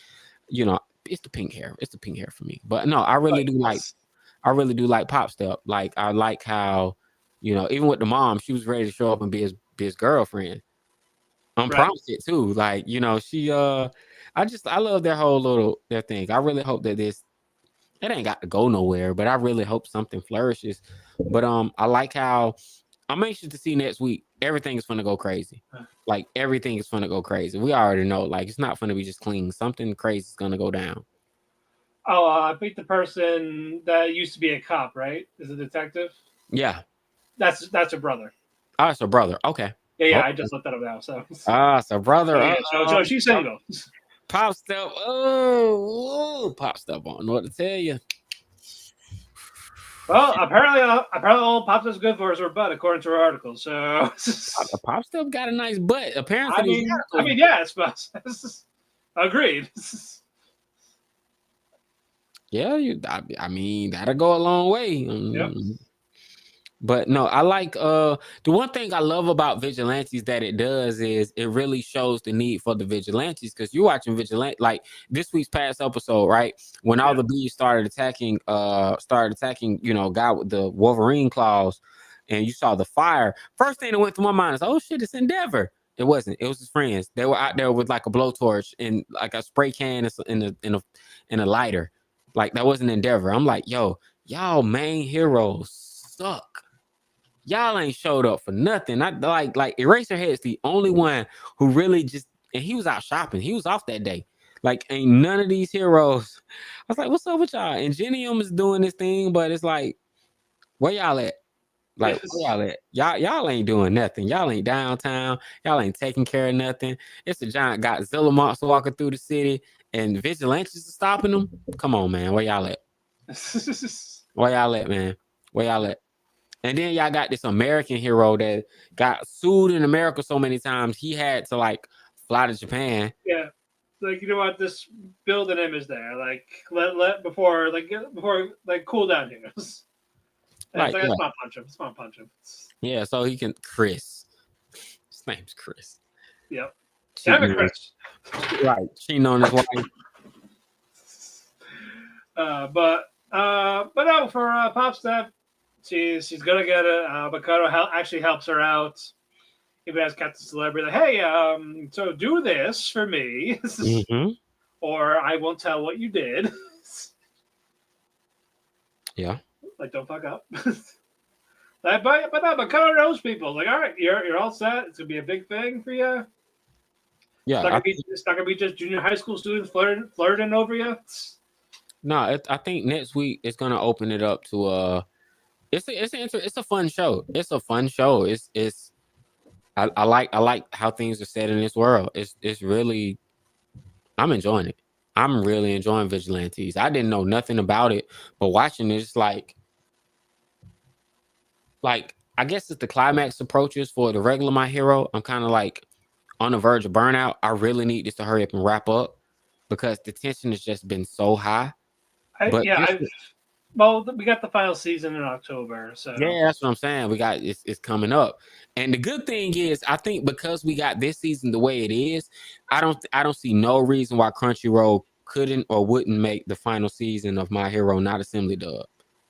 it's the pink hair. It's the pink hair for me. But no, I really do like Pop Step. Like, I like how, even with the mom, she was ready to show up and be his girlfriend. Unprompted too. Like, she I love their thing. I really hope that it ain't got to go nowhere, but I really hope something flourishes. But I like how I'm anxious to see next week. Everything is gonna go crazy. Like, everything is gonna go crazy. We already know. Like, it's not gonna be just clean. Something crazy is gonna go down. Oh, I think the person that used to be a cop, right? Is a detective. Yeah. That's her brother. Oh, it's her brother. Okay. Yeah. I just looked that up now. So. So brother. So she's single. Pop Step. Oh, Pop Step. I don't know what to tell you. Well, apparently all Pop Step's good for is her butt, according to her article. So. Pop Step got a nice butt. Apparently. I mean, yes, but agreed. Yeah, I mean, that'll go a long way. Yep. But no, I like the one thing I love about Vigilantes that it does is it really shows the need for the Vigilantes, because you're watching Vigilante like this week's past episode, right? When all the bees started attacking, guy with the Wolverine claws, and you saw the fire. First thing that went through my mind is, oh shit, it's Endeavor. It wasn't. It was his friends. They were out there with like a blowtorch and like a spray can in a lighter. Like, that wasn't Endeavor. I'm like, yo, y'all main heroes suck. Y'all ain't showed up for nothing. I like Eraserhead's the only one who really just, and he was out shopping. He was off that day. Like, ain't none of these heroes. I was like, what's up with y'all? Ingenium is doing this thing, but it's like, where y'all at? Like, where y'all at? Y'all ain't doing nothing. Y'all ain't downtown. Y'all ain't taking care of nothing. It's a giant Godzilla monster walking through the city, and Vigilantes are stopping them. Come on, man. Where y'all at? Where y'all at, man? Where y'all at? And then y'all got this American hero that got sued in America so many times he had to like fly to Japan. Yeah. like, you know what, this build an image there, like let before cool down here. And it's Like, like, yeah. It's not punch him. Yeah, so he can Chris. His name's Chris. Yep. Damn Cheating it, Chris. right, cheating on his wife. But no, for Pop Steph, she's gonna get it. Mikado actually helps her out. Even as Captain Celebrity, like, hey, so do this for me, Mm-hmm. or I won't tell what you did. Yeah. Like, don't fuck up. But Mikado knows people. Like, all right, you're all set. It's gonna be a big thing for you. Yeah. It's not gonna be just junior high school students flirting over you. No, I think next week it's gonna open it up to it's a fun show. It's a fun show. I like how things are set in this world. It's really, I'm enjoying it. I'm really enjoying Vigilantes. I didn't know nothing about it, but watching it, it's like I guess as the climax approaches for the regular My Hero, I'm kind of like on the verge of burnout. I really need this to hurry up and wrap up because the tension has just been so high. Well, we got the final season in October, so yeah, that's what I'm saying. We got it's coming up, and the good thing is, I think because we got this season the way it is, I don't see no reason why Crunchyroll couldn't or wouldn't make the final season of My Hero not Assembly dub.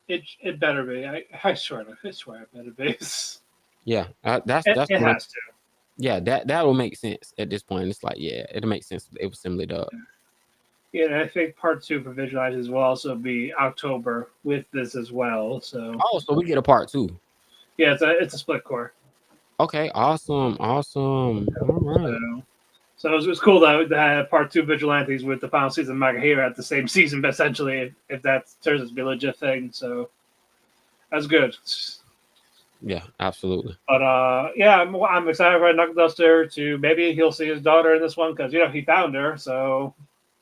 It better be. I swear it better be. Yeah, that's it has to. Yeah, that will make sense at this point. It's like, yeah, it'll make sense. It was Assembly dub. Yeah, and I think part 2 for Vigilantes will also be October with this as well. So so we get a part 2. Yeah, it's a split core. Okay, awesome. All right. So it was cool that had part 2 Vigilantes with the final season of My Hero at the same season, essentially, if that turns out to be a legit thing. So that's good. Yeah, absolutely. But I'm excited for Knuckleduster to maybe he'll see his daughter in this one because he found her, so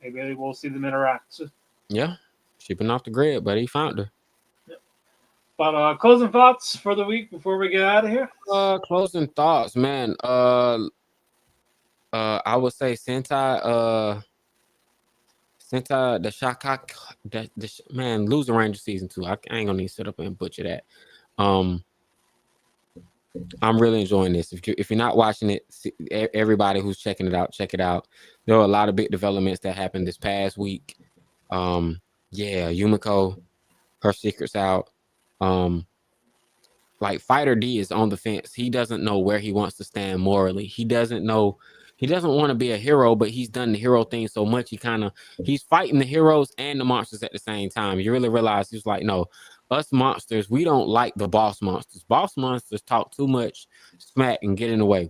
maybe we'll see them interact. Yeah, she's been off the grid, but he found her. But closing thoughts for the week before we get out of here. Closing thoughts, man. I would say Sentai the Shakak, man, Loser Ranger season 2. I ain't gonna need to sit up and butcher that. I'm really enjoying this. If you're not watching it, everybody who's checking it out, check it out. There are a lot of big developments that happened this past week. Yumiko, her secret's out. Like Fighter D is on the fence. He doesn't know where he wants to stand morally. He doesn't want to be a hero, but he's done the hero thing so much. He's fighting the heroes and the monsters at the same time. You really realize he's like, no, us monsters, we don't like the boss monsters. Boss monsters talk too much smack and get in the way.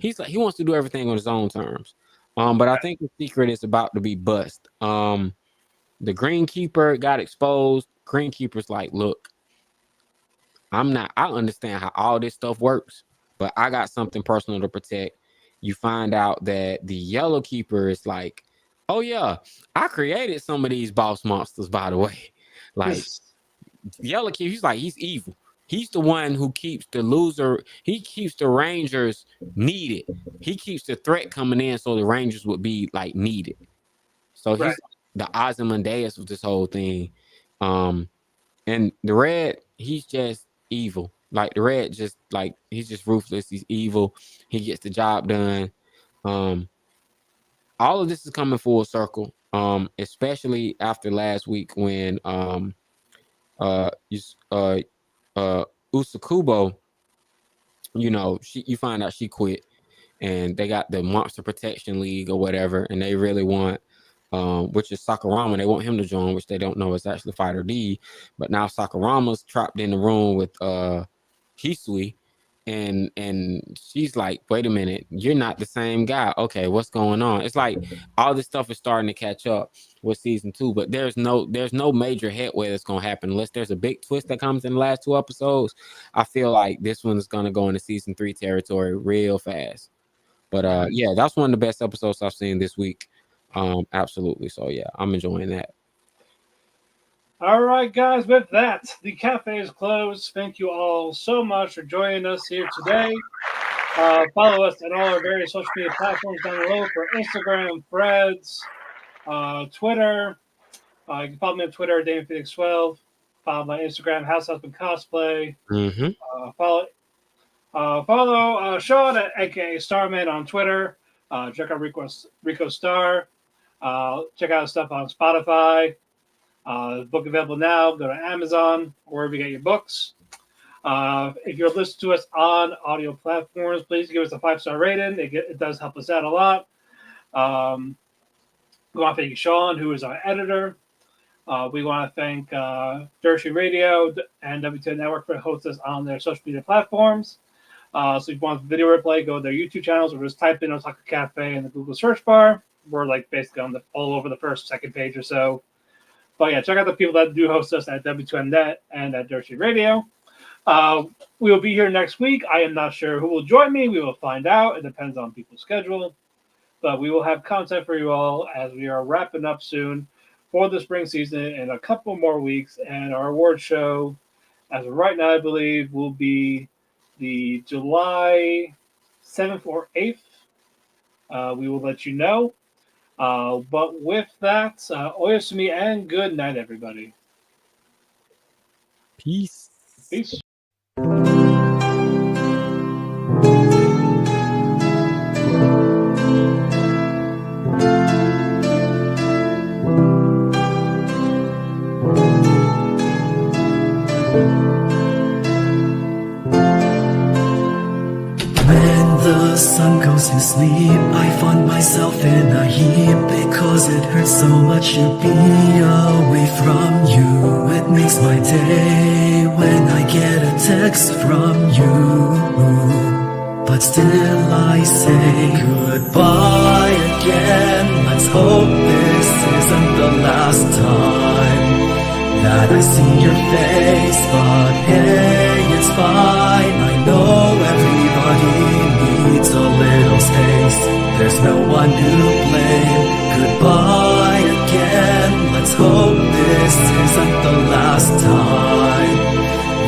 He's like, he wants to do everything on his own terms. But I think the secret is about to be bust. The Green Keeper got exposed. Green Keeper's like, look, I understand how all this stuff works, but I got something personal to protect. You find out that the Yellow Keeper is like, oh yeah, I created some of these boss monsters, by the way. Like Yellow Keeper, he's like, he's evil. He's the one who keeps the loser. He keeps the Rangers needed. He keeps the threat coming in so the Rangers would be like needed. So he's the Ozymandias of this whole thing. And the Red, he's just evil. Like the Red, just like he's just ruthless. He's evil. He gets the job done. All of this is coming full circle. Especially after last week when Usakubo, you find out she quit, and they got the Monster Protection League or whatever, and they really want. Which is Sakurama. They want him to join, which they don't know is actually Fighter D. But now Sakurama's trapped in the room with Hisui, and she's like, wait a minute, you're not the same guy. Okay, what's going on? It's like all this stuff is starting to catch up with season 2, but there's no major headway that's gonna happen unless there's a big twist that comes in the last 2 episodes. I feel like this one is gonna go into season 3 territory real fast. But yeah, that's one of the best episodes I've seen this week. Absolutely. So yeah, I'm enjoying that. All right, guys, with that, the cafe is closed. Thank you all so much for joining us here today. Follow us on all our various social media platforms down below for Instagram, Threads, Twitter. You can follow me on Twitter, DamonPhoenix12. Follow my Instagram, House Husband Cosplay. Follow Sean, aka Starman, on Twitter. Check out Rico Star. Check out stuff on Spotify. Book available now. Go to Amazon, wherever you get your books. If you're listening to us on audio platforms, please give us a 5-star rating. It does help us out a lot. We want to thank Sean, who is our editor. We want to thank Dershi Radio and WTN Network for hosting us on their social media platforms. So if you want the video replay, go to their YouTube channels or just type in Otalku Cafe in the Google search bar. We're like basically on all over the first, second page or so. But yeah, check out the people that do host us at W2M Net and at Dershi Radio. We will be here next week. I am not sure who will join me. We will find out. It depends on people's schedule. But we will have content for you all as we are wrapping up soon for the spring season in a couple more weeks. And our award show, as of right now, I believe, will be the July 7th or 8th. We will let you know. But with that, oyasumi and good night, everybody. Peace. Peace. The sun goes to sleep, I find myself in a heap because it hurts so much to be away from you. It makes my day when I get a text from you, but still I say goodbye again. Let's hope this isn't the last time that I see your face, but hey, it's fine. I know everybody needs a little space. There's no one to blame. Goodbye again. Let's hope this isn't the last time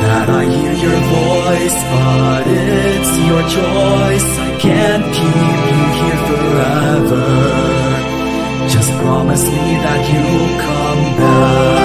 that I hear your voice, but it's your choice. I can't keep you here forever. Just promise me that you'll come back.